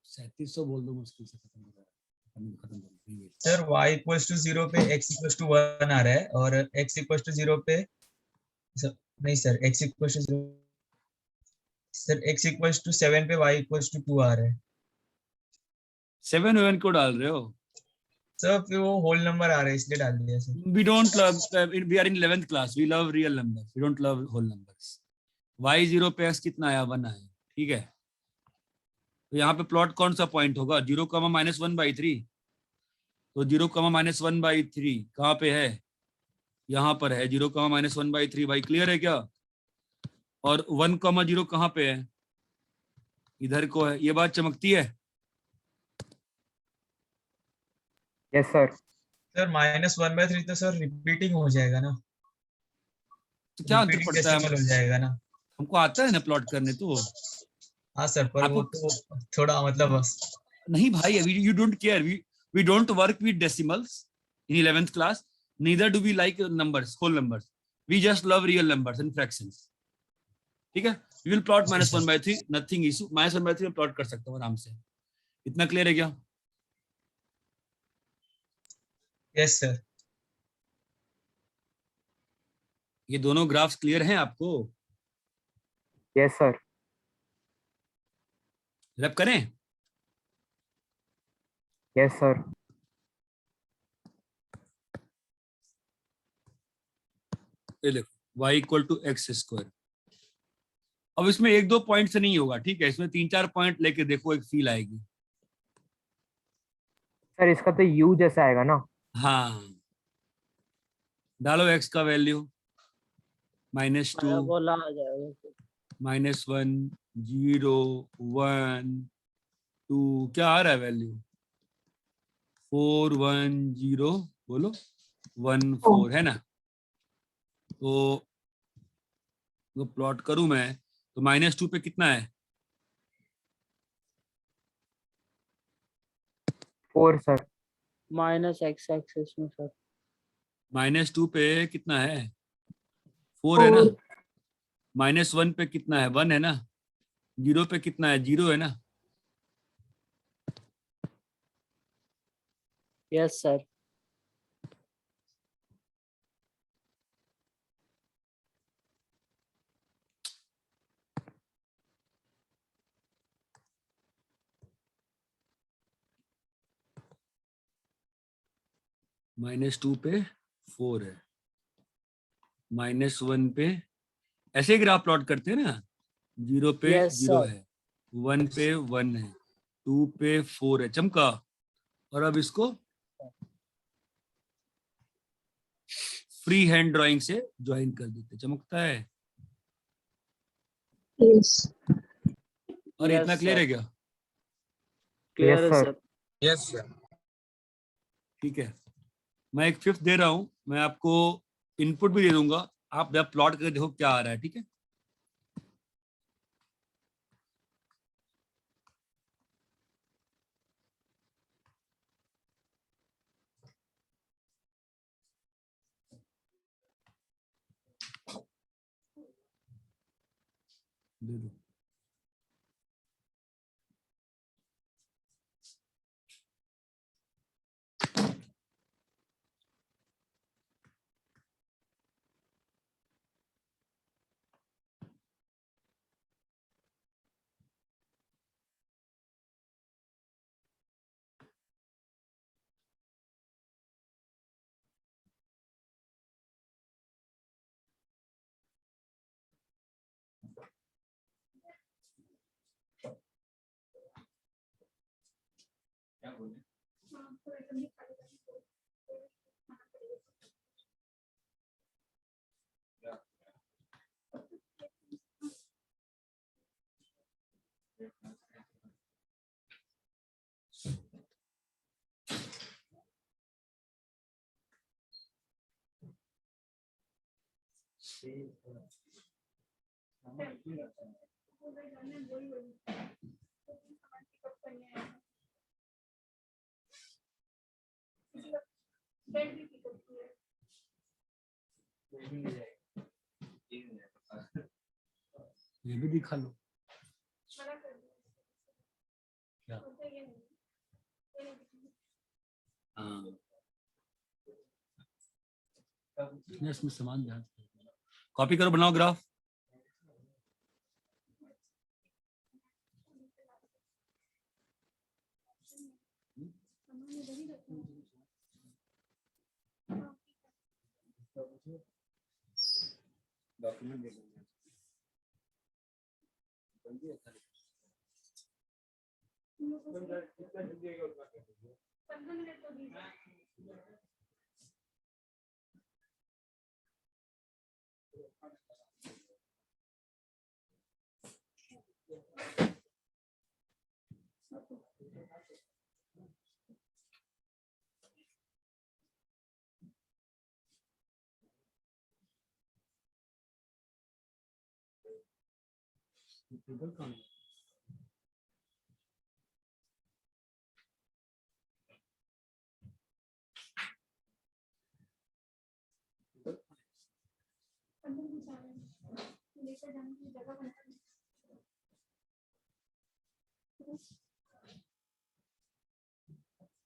3700 बोल दो, मुश्किल से खत्म हो रहा है। सर y इक्वल्स टू 0 पे x इक्वल्स टू 1 आ रहा है और x इक्वल्स टू 0 पे नहीं sir x equals to 0 sir x equals to 7 पे y इक्वल्स टू 2 आ रहा है 7 को डाल रहे हो? सर फिर वो होल नंबर आ रहा है इसलिए डाल दिया sir. We don't love, we are in 11th class, we love real numbers, we don't love whole numbers. y0 पे x कितना आया? 1 आया, ठीक है। तो यहाँ पे प्लॉट कौन सा पॉइंट होगा? 0, -1/3। तो 0, -1/3 कहाँ पे है? यहाँ पर है 0, -1/3। भाई क्लियर है क्या? और 1, 0 कहाँ पे है? इधर को है। ये बात चमकती है? Yes sir. सर -1/3 तो सर रिपीटिंग हो जाएगा ना, तो क्या अंतर रिपीटिंग पड़ता है? डेसिमल हो जाएगा ना। हमको आता है ना प्लॉट करने। तो हाँ सर पर वो तो थोड़ा मतलब नहीं भाई, you don't care, we don't work with decimals in 11th class, neither do we like numbers, whole numbers, we just love real numbers and fractions, ठीक है। we will plot -1/3, nothing issue, -1/3 में प्लॉट कर सकता हूँ आराम से। इतना clear है क्या? Yes sir. ये दोनों ग्राफ्स क्लियर हैं आपको? Yes sir. रैप करें? Yes sir. ये देखो y = x²। अब इसमें 1-2 पॉइंट से नहीं होगा, ठीक है। इसमें 3-4 पॉइंट लेके देखो, एक फील आएगी। सर इसका तो u जैसा आएगा ना? हाँ, डालो x का वैल्यू -2, बोला आ जाएगा। -1, 0, 1, 2, क्या आ रहा है वैल्यू? 4, 1, 0, बोलो 1, 4 है ना। तो प्लॉट करूं मैं तो -2 पे कितना है? 4 सर। -x एक्सिस में सर। -2 पे कितना है? 4 है ना। -1 पे कितना है? 1 है ना। 0 पे कितना है? 0 है ना। Yes sir. -2 पे 4 है, -1 पे ऐसे ग्राफ प्लॉट करते हैं ना। 0 पे Yes, 0 sir. है, 1 पे 1 है, 2 पे 4 है। चमका। और अब इसको फ्री हैंड ड्राइंग से ज्वाइन कर देते। चमकता है? Yes. और Yes, इतना क्लियर sir. है क्या? क्लियर है sir. सर। Yes sir. ठीक है, मैं एक 5th दे रहा हूं। मैं आपको इनपुट भी दे दूंगा, आप जब प्लॉट करके देखो क्या आ रहा है, ठीक है। दे दो। क्या बोले? ये भी दिखा लो। क्या? हाँ इसमें समान ध्यान कॉपी करो, बनाओ ग्राफ। डॉक्यूमेंट दे देंगे।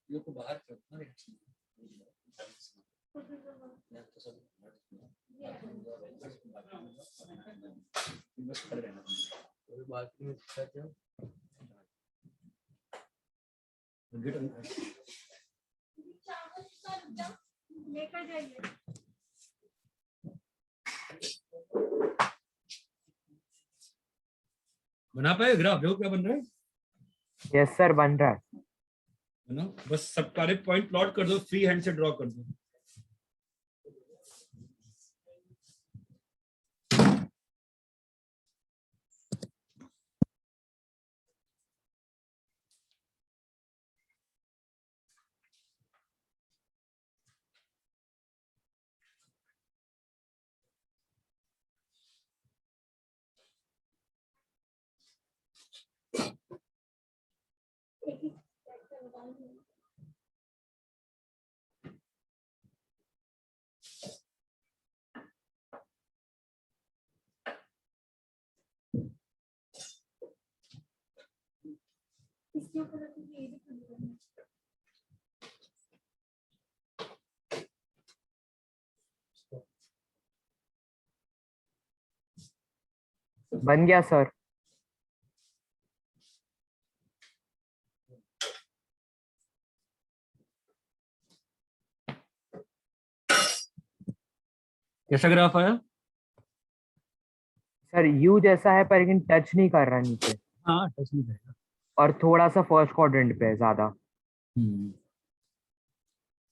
ये तो बाहर करना है। लेकर जाइए। बना पाए ग्राफ? देखो क्या बन रहा है। यस सर, बन रहा है। है ना, बस सब सारे पॉइंट प्लॉट कर दो, फ्री हैंड से ड्रॉ कर दो। इसके ऊपर ये भी करना है। बन गया सर। कैसा ग्राफ आया? सर यू जैसा है पर लेकिन टच नहीं कर रहा नीचे, हाँ टच नहीं करेगा। और थोड़ा सा फर्स्ट क्वाड्रेंट पे है ज्यादा।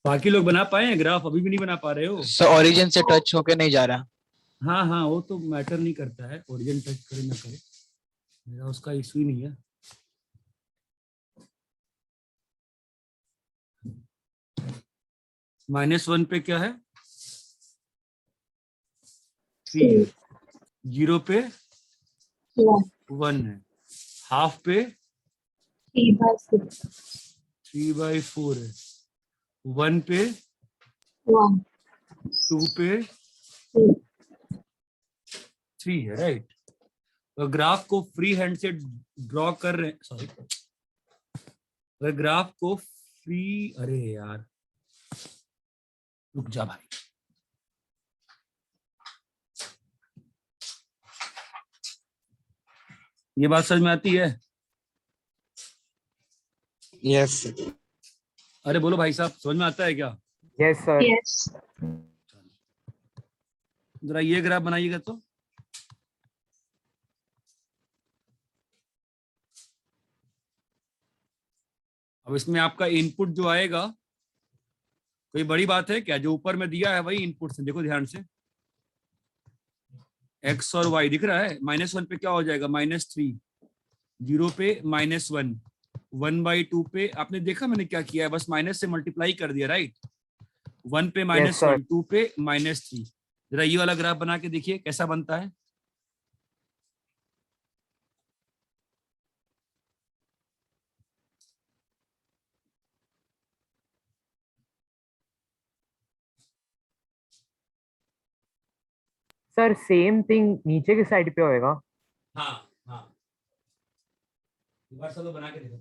बाकी लोग बना पाए हैं ग्राफ? अभी भी नहीं बना पा रहे हो? सर ओरिजिन से टच होके नहीं जा रहा। हाँ हाँ, वो तो मैटर नहीं करता है, ओरिजिन टच करे ना करे, मेरा उसका इशू ही नहीं है। -1 पे क्या है? 3, 0 पे 1 है, हाफ पे 3/4 है, 1 पे 2 पे 3 है, राइट। तो ग्राफ को फ्री हैंड से ड्रॉ कर रहे हैं, सॉरी, अगर ग्राफ को फ्री, अरे यार रुक जा भाई, ये बात समझ में आती है? यस। अरे बोलो भाई साहब, समझ में आता है क्या? Yes sir. जरा ये ग्राफ बनाइएगा तो। अब इसमें आपका इनपुट जो आएगा, कोई बड़ी बात है क्या? जो ऊपर में दिया है वही इनपुट से, देखो ध्यान से, x और y दिख रहा है। -1 पे क्या हो जाएगा? -3, 0 पे -1, 1/2 पे आपने देखा मैंने क्या किया है, बस माइनस से मल्टीप्लाई कर दिया, राइट। 1 पे -1, 2 पे -3। जरा ये वाला ग्राफ बना के देखिए कैसा बनता है। सर सेम थिंग नीचे की साइड पे होएगा। हाँ हाँ, एक बार सब बना के देखो।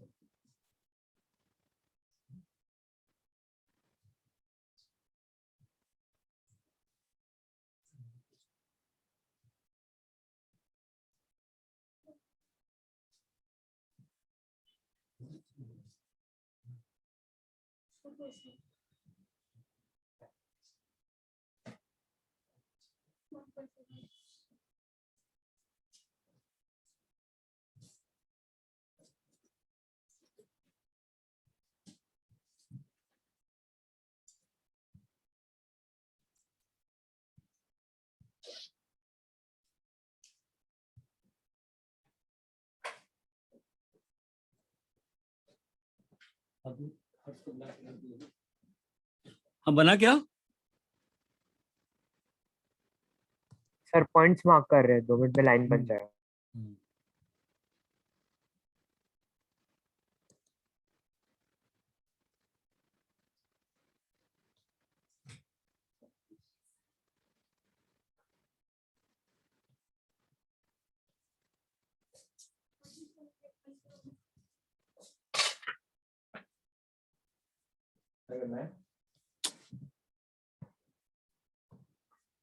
हाँ बना क्या? सर पॉइंट्स मार्क कर रहे हैं, 2 मिनट में लाइन बन जाएगा।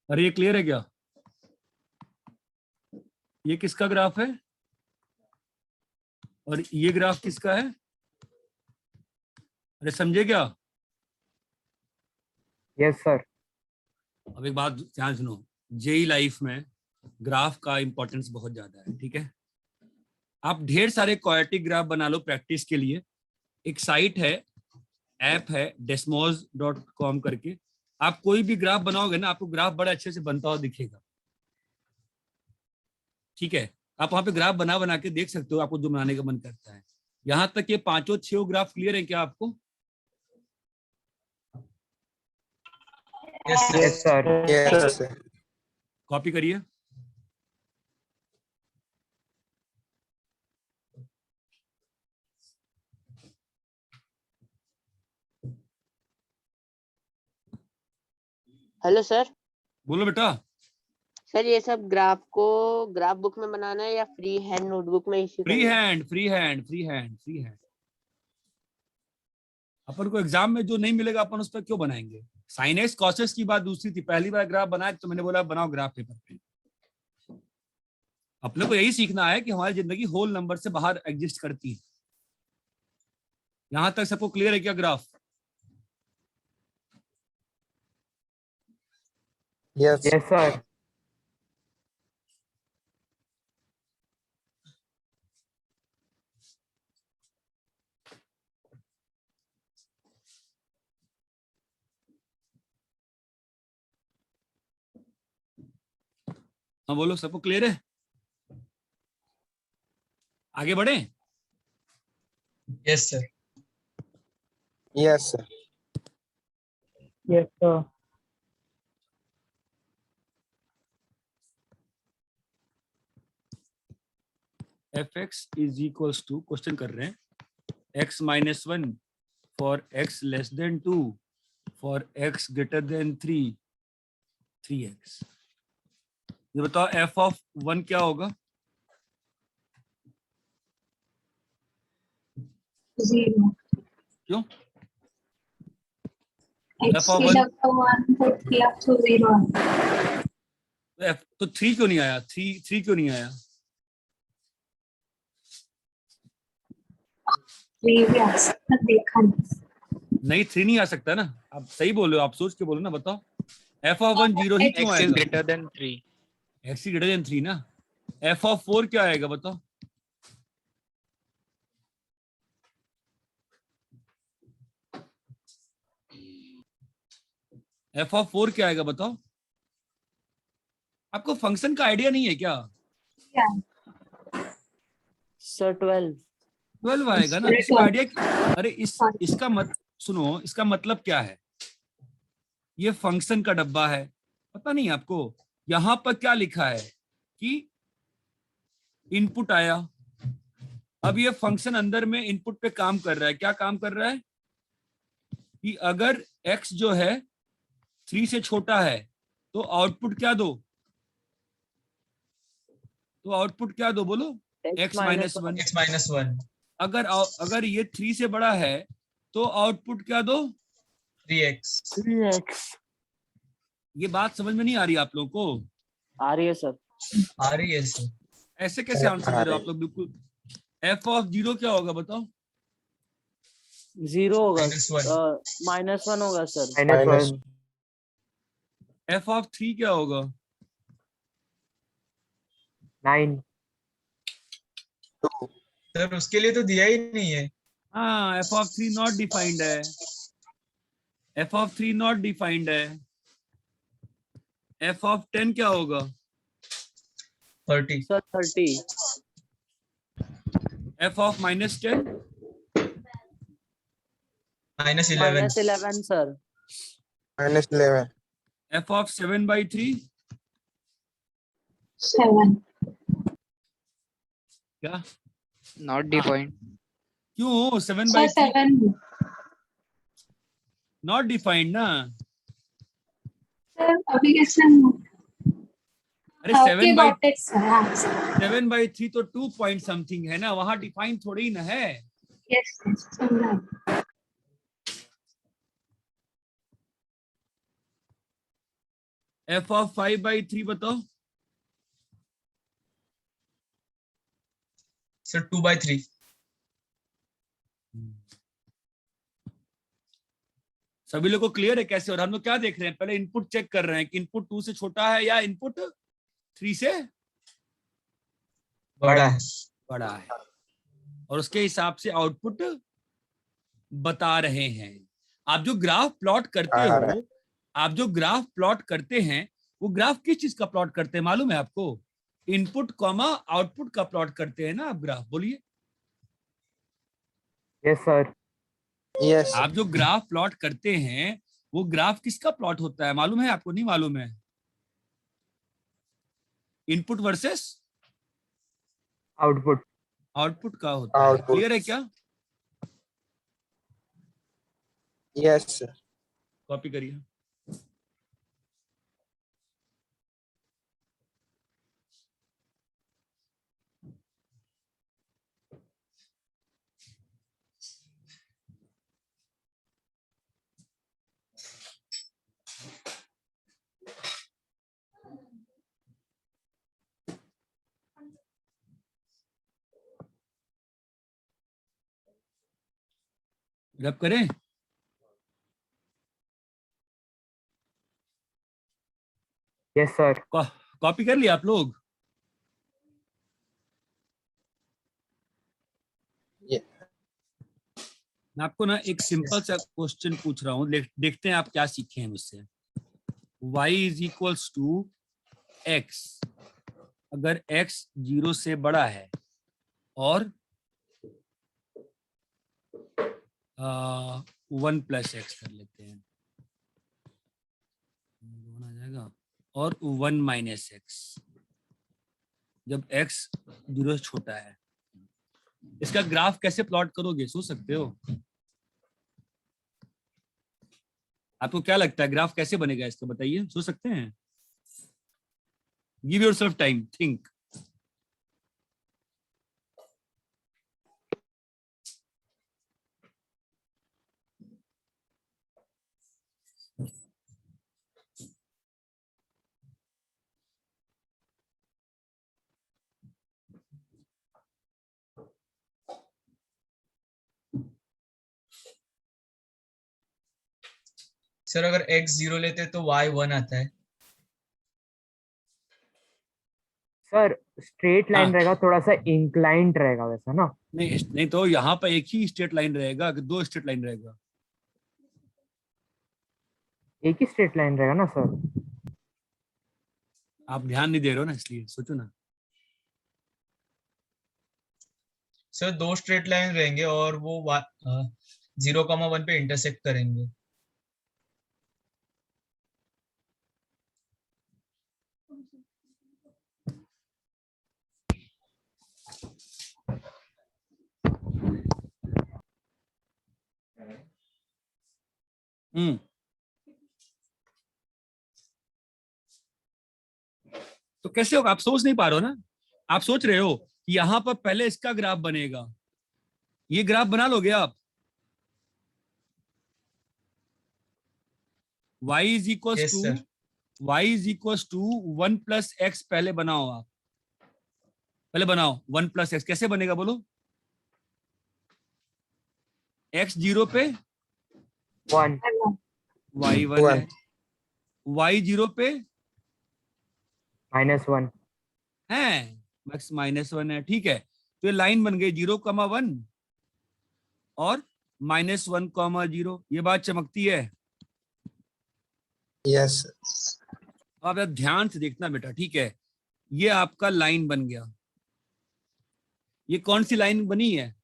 अरे ये क्लियर है क्या? ये किसका ग्राफ है और ये ग्राफ किसका है? अरे समझे क्या? Yes sir. अब एक बात ध्यान सुनो, जेई लाइफ में ग्राफ का इंपॉर्टेंस बहुत ज्यादा है, ठीक है? आप ढेर सारे क्वाड्रेटिक ग्राफ बना लो प्रैक्टिस के लिए। एक साइट है, ऐप है desmos.com करके, आप कोई भी ग्राफ बनाओगे ना, आपको ग्राफ बड़ा अच्छे से बनता हुआ दिखेगा, ठीक है? आप वहां पे ग्राफ बना बना के देख सकते हो, आपको जो बनाने का मन करता है। यहां तक ये 5-6 ग्राफ क्लियर है क्या आपको? Yes sir. कॉपी करिए। Hello sir. बोलो बेटा। सर ये सब ग्राफ को ग्राफ बुक में बनाना है या फ्री हैंड नोटबुक में इश्यू फ्री करना है? Hand, free hand, free hand, free hand. अपन को एग्जाम में जो नहीं मिलेगा अपन उस पर क्यों बनाएंगे? साइनेस कॉसेस की बात दूसरी थी, पहली बार ग्राफ बनाया तो मैंने बोला बनाओ ग्राफ पेपर पे। अपने को यही सीखना है कि हमारी जिंदगी होल नंबर से बाहर एग्जिस्ट करती है। यहां तक सबको क्लियर है क्या ग्राफ? Yes sir. हाँ बोलो, सबको क्लियर है? आगे बढ़े? Yes sir. Yes sir. Yes sir. fx is equals to, question कर रहे हैं, x-1 for x less than 2 for x greater than 3x। ये बताओ f(1) क्या होगा? 0. क्यों? X f(1) deduct 1 तो 3 up to 0. तो 3 क्यों नहीं आया? 3 क्यों नहीं आया? 3 भी आ सकता, देखा नहीं 3 नहीं आ सकता ना, आप सही बोल रहे हो, आप सोच के बोलो ना, बताओ f(1) 0 ही क्यों आएगा? Greater than 3। x greater then 3 ना। f(4) क्या आएगा बताओ? f(4) क्या आएगा बताओ? आपको फंक्शन का आइडिया नहीं है क्या? सर 12। 12 आएगा ना, इसका आइडिया। अरे इसका मत सुनो, इसका मतलब क्या है? ये फंक्शन का डब्बा है, पता नहीं आपको? यहां पर क्या लिखा है कि इनपुट आया, अब ये फंक्शन अंदर में इनपुट पे काम कर रहा है। क्या काम कर रहा है कि अगर x जो है 3 से छोटा है तो आउटपुट क्या दो? तो आउटपुट क्या दो बोलो? x-1। x-1। अगर ये 3 से बड़ा है तो आउटपुट क्या दो? 3x। ये बात समझ में नहीं आ रही आप लोगों को? आ रही है सर। आ रही है सर। ऐसे कैसे आंसर दे रहे हो आप लोग? बिल्कुल। f(0) क्या होगा बताओ? 0 होगा, -1 -1 होगा सर। -1 f ऑफ 3 क्या होगा? 9 सर उसके लिए तो दिया ही नहीं है। हाँ, f ऑफ 3 नॉट डिफाइंड है, f ऑफ 3 नॉट डिफाइंड है। f ऑफ 10 क्या होगा? 30 sir 30। f of -10 -11 -11 sir. -11 f of 7/3 7 क्या? Not defined. क्यों सर 7/3 7 नॉट डिफाइंड ना? सर अभी कैसे अरे ओके गॉट इट सर। हाँ सर 7/3 तो 2 पॉइंट समथिंग है ना, वहां डिफाइन थोड़ी ही ना है। यस समझा। f ऑफ 5/3 बताओ। सर 2/3 सभी लोग को क्लियर है कैसे? और हम लोग क्या देख रहे हैं, पहले इनपुट चेक कर रहे हैं कि इनपुट 2 से छोटा है या इनपुट 3 से बड़ा है। बड़ा है, और उसके हिसाब से आउटपुट बता रहे हैं। आप जो ग्राफ प्लॉट करते हो, आप जो ग्राफ प्लॉट करते हैं, वो ग्राफ किस चीज का प्लॉट करते हैं मालूम है आपको? इनपुट कॉमा आउटपुट का प्लॉट करते हैं ना आप ग्राफ। बोलिए। Yes sir. यस आप जो ग्राफ प्लॉट करते हैं, वो ग्राफ किसका प्लॉट होता है मालूम है आपको? नहीं मालूम है? Input versus output. आउटपुट का होता है। क्लियर है क्या? यस कॉपी करिए। रब करें। Yes sir. कॉपी कर लिया आप लोग? मैं आपको ना एक सिंपल सा क्वेश्चन पूछ रहा हूँ, देखते हैं आप क्या सीखे हैं मुझसे। y is equals to x, अगर x 0 से बड़ा है और 1 + x कर लेते हैं, आ जाएगा, और 1 - x, जब x 0 से छोटा है, इसका ग्राफ कैसे प्लॉट करोगे? सोच सकते हो? आपको क्या लगता है ग्राफ कैसे बनेगा इसका? बताइए, सोच सकते हैं? Give yourself time, think. Sir अगर x 0 लेते तो y 1 आता है। सर स्ट्रेट लाइन हाँ। रहेगा, थोड़ा सा इंक्लाइंड रहेगा वैसा ना? नहीं तो यहाँ पर एक ही स्ट्रेट लाइन रहेगा कि 2 स्ट्रेट लाइन रहेगा? एक ही स्ट्रेट लाइन रहेगा ना सर? आप ध्यान नहीं दे रहे हो ना, इसलिए सोचो ना। सर 2 स्ट्रेट लाइन रहेंगे और वो 0,1 पे इंटरसेक्ट करेंगे। तो कैसे होगा? आप सोच नहीं पा रहे हो ना। आप सोच रहे हो कि यहाँ पर पहले इसका ग्राफ बनेगा, ये ग्राफ बना लोगे आप। y is equals to 1 + x, पहले बनाओ आप, पहले बनाओ 1 + x। कैसे बनेगा बोलो? x 0 पे 1, y 1 है, y 0 पे -1, है x -1 है, ठीक है। तो ये लाइन बन गई 0,1 और -1,0। ये बात चमकती है। यस अब आप ध्यान से देखना बेटा, ठीक है। ये आपका लाइन बन गया। ये कौन सी लाइन बनी है?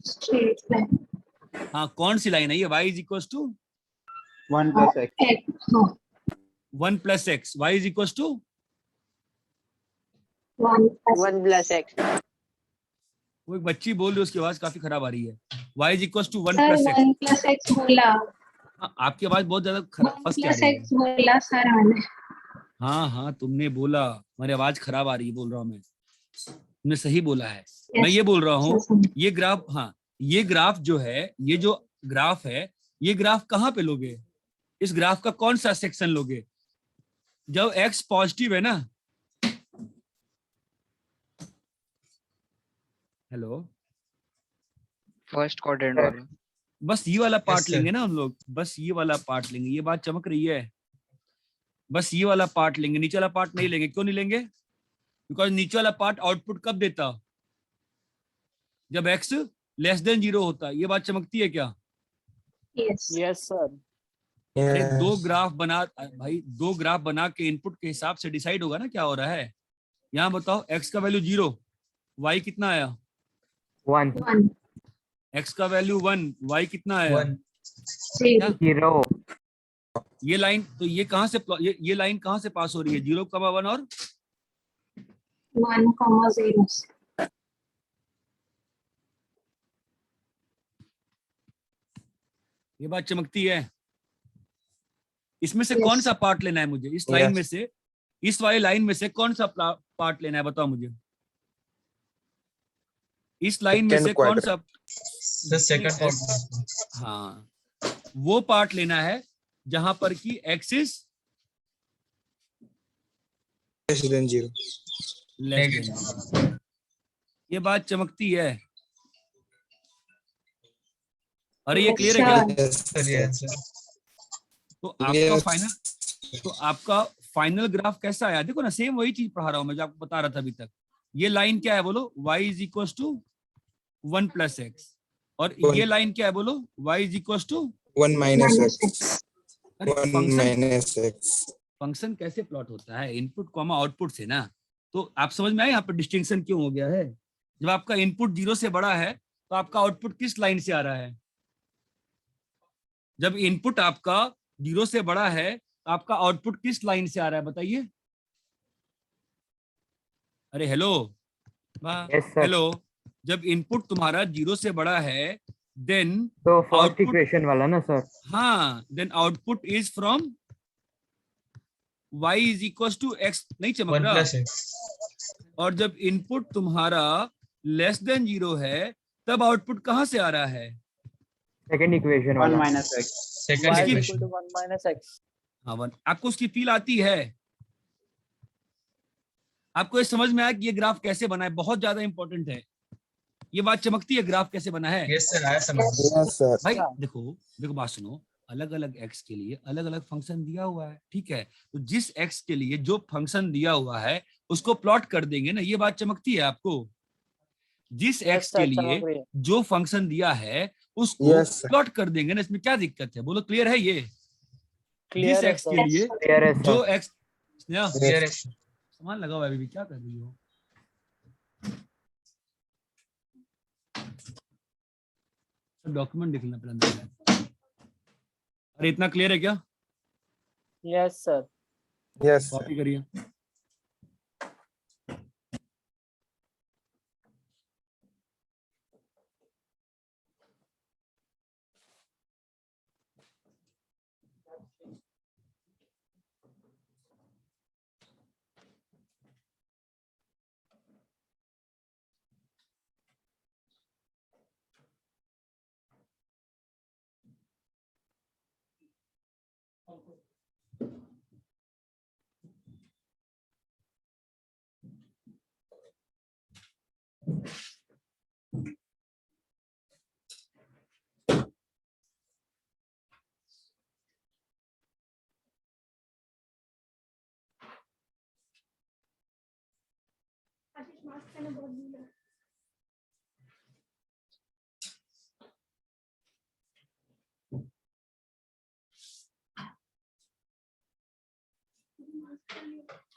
स्ट्रेट लाइन हाँ, कौन सी लाइन है ये? y = 1 plus x. हाँ 1 + x, y = 1 + x. वो एक बच्ची बोल रही है, उसकी आवाज काफी खराब आ रही है। y = 1 sir + x। 1 + x बोला, हाँ, आपकी आवाज बहुत ज्यादा खराब 1 फंस के आ + रही है। x बोला सर मैंने। हाँ हाँ, तुमने बोला, मेरी आवाज खराब आ रही है, बोल रहा हूँ मैं। तुमने सही बोला है। मैं ये बोल रहा हूँ, ये ग्राफ, हाँ, ये ग्राफ जो है, ये जो ग्राफ है, ये ग्राफ कहाँ पे लोगे? इस ग्राफ का कौन सा सेक्शन लोगे? जब x पॉजिटिव है ना, हेलो, First quadrant वाला. बस ये वाला पार्ट sir. लेंगे ना हम लोग, बस ये वाला पार्ट लेंगे। ये बात चमक रही है। बस ये वाला पार्ट लेंगे, नीचे वाला पार्ट नहीं लेंगे। क्यों नहीं लेंगे? बिकॉज नीचे वाला पार्ट आउटपुट कब देता? जब x <<0 0 होता। ये बात चमकती है क्या? Yes yes sir. अरे दो ग्राफ बना भाई, दो ग्राफ बना के इनपुट के हिसाब से डिसाइड होगा ना क्या हो रहा है। यहाँ बताओ, x का वैल्यू 0, y कितना आया? 1, 1 x का वैल्यू 1, y कितना आया? 1 क्या? 0, ये लाइन तो ये कहाँ से ये लाइन कहाँ से पास हो रही है? 0,1 और 1,0 ये बात चमकती है। इसमें से Yes. कौन सा पार्ट लेना है मुझे? इस लाइन Yes. में से, इस वाली लाइन में से कौन सा पार्ट लेना है? बताओ मुझे। इस लाइन में Second से कौन सा? the second part. हाँ, वो पार्ट लेना है जहां पर कि एक्सिस less than 0. लेस। ये बात चमकती है। अरे ये क्लियर है क्या? Yes, Sir, yes, sir. तो आपका Yes. आपका फाइनल ग्राफ कैसा आया? देखो ना, सेम वही चीज पढ़ा रहा हूं मैं जो आपको बता रहा था अभी तक। ये लाइन क्या है बोलो? y = 1 + x। और ये लाइन क्या है बोलो? y = 1 minus x. अरे 1 फंक्शन, minus x. फंक्शन कैसे प्लॉट होता है? इनपुट कॉमा आउटपुट से ना। तो आप समझ में आए यहाँ पर डिस्टिंक्शन क्यों हो गया है? जब आपका इनपुट 0 से बड़ा है तो आपका आउटपुट किस लाइन से आ रहा है? जब इनपुट आपका 0 से बड़ा है तो आपका आउटपुट किस लाइन से आ रहा है? बताइए। अरे हेलो, Yes, sir. हेलो, जब इनपुट तुम्हारा 0 से बड़ा है देन तो फर्स्ट आउटपुट, इक्वेशन वाला ना सर? हाँ, then output is from y = x। नहीं चमक 1 रहा? + x. और जब इनपुट तुम्हारा << 0 है तब आउटपुट कहां से आ रहा है? सेकंड इक्वेशन 1 वाला। minus x. Second y equation. = 1 - x। हाँ, वन। आपको उसकी फील आती है? आपको ये समझ में आया कि ये ग्राफ कैसे बना है? बहुत ज्यादा इंपॉर्टेंट है। ये बात चमकती है, ग्राफ कैसे बना है? Yes, sir. I समझ. Yes, sir. भाई देखो, देखो बात सुनो, अलग अलग x के लिए अलग अलग फंक्शन दिया हुआ है, ठीक है? तो जिस x के लिए जो फंक्शन दिया हुआ है उसको प्लॉट कर देंगे ना। ये बात चमकती है आपको? जिस Yes, x sir, के लिए चमक रही है। जो फंक्शन दिया है उसको Yes, sir. प्लॉट कर देंगे ना। इसमें क्या दिक्कत है? बोलो, क्लियर है ये? Clear जिस है, x sir। के लिए क्लियर है जो सर। x, स्नेहा, Clear है. सामान लगा हुआ है अभी, क्या कर रही हो? डॉक्यूमेंट लिखना पड़ा अंदर में। अरे इतना क्लियर है क्या? Yes, sir। Yes, sir. Copy करिए।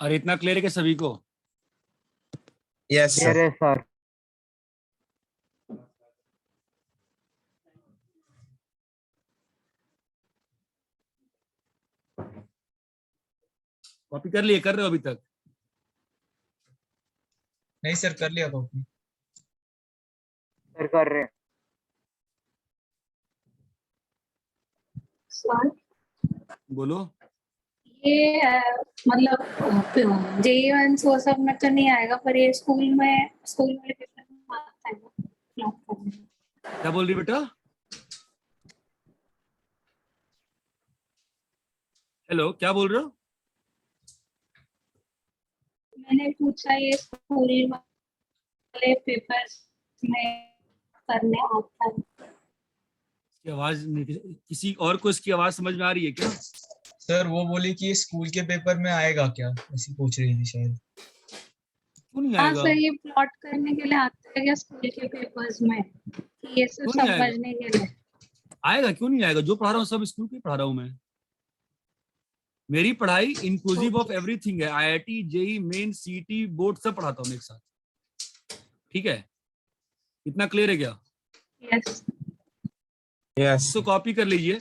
अरे इतना क्लियर है कि सभी को? यस क्लियर है सर। कॉपी कर लिए, कर रहे हो अभी तक? नहीं सर, कर लिया कॉपी। सर कर रहे हैं। सर बोलो। ये मतलब JEE वो सब में तो नहीं आएगा, पर ये स्कूल वाले पेपर में आता है ना, plot करने में। क्या बोल रही बेटा? हेलो, क्या बोल रहे हो? मैंने पूछा ये स्कूल वाले पेपर्स में करने आता है। की आवाज किसी और को इसकी आवाज समझ में आ रही है क्या? सर वो बोली कि स्कूल के पेपर में आएगा क्या, ऐसी पूछ रही थी शायद। क्यों नहीं हाँ आएगा? सर, ये प्लॉट करने के लिए आता है क्या स्कूल के पेपर्स में? ये सब क्यों नहीं आएगा? समझने के लिए। आएगा, क्यों नहीं आएगा? जो पढ़ा रहा हूँ सब स्कूल की पढ़ा रहा हूँ मैं। मेरी पढ़ाई इंक्लूसिव ऑफ एवरीथिंग है। IIT, JEE main, CET, board सब पढ़ाता हूँ एक साथ। ठीक है, इतना क्लियर है क्या? यस यस तो कॉपी कर लीजिए,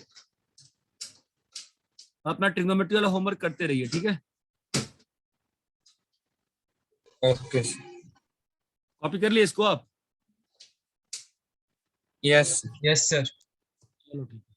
अपना ट्रिग्नोमेट्री वाला होमवर्क करते रहिए, ठीक है? ओके कॉपी कर लिए इसको आप? Yes yes sir. चलो ठीक है।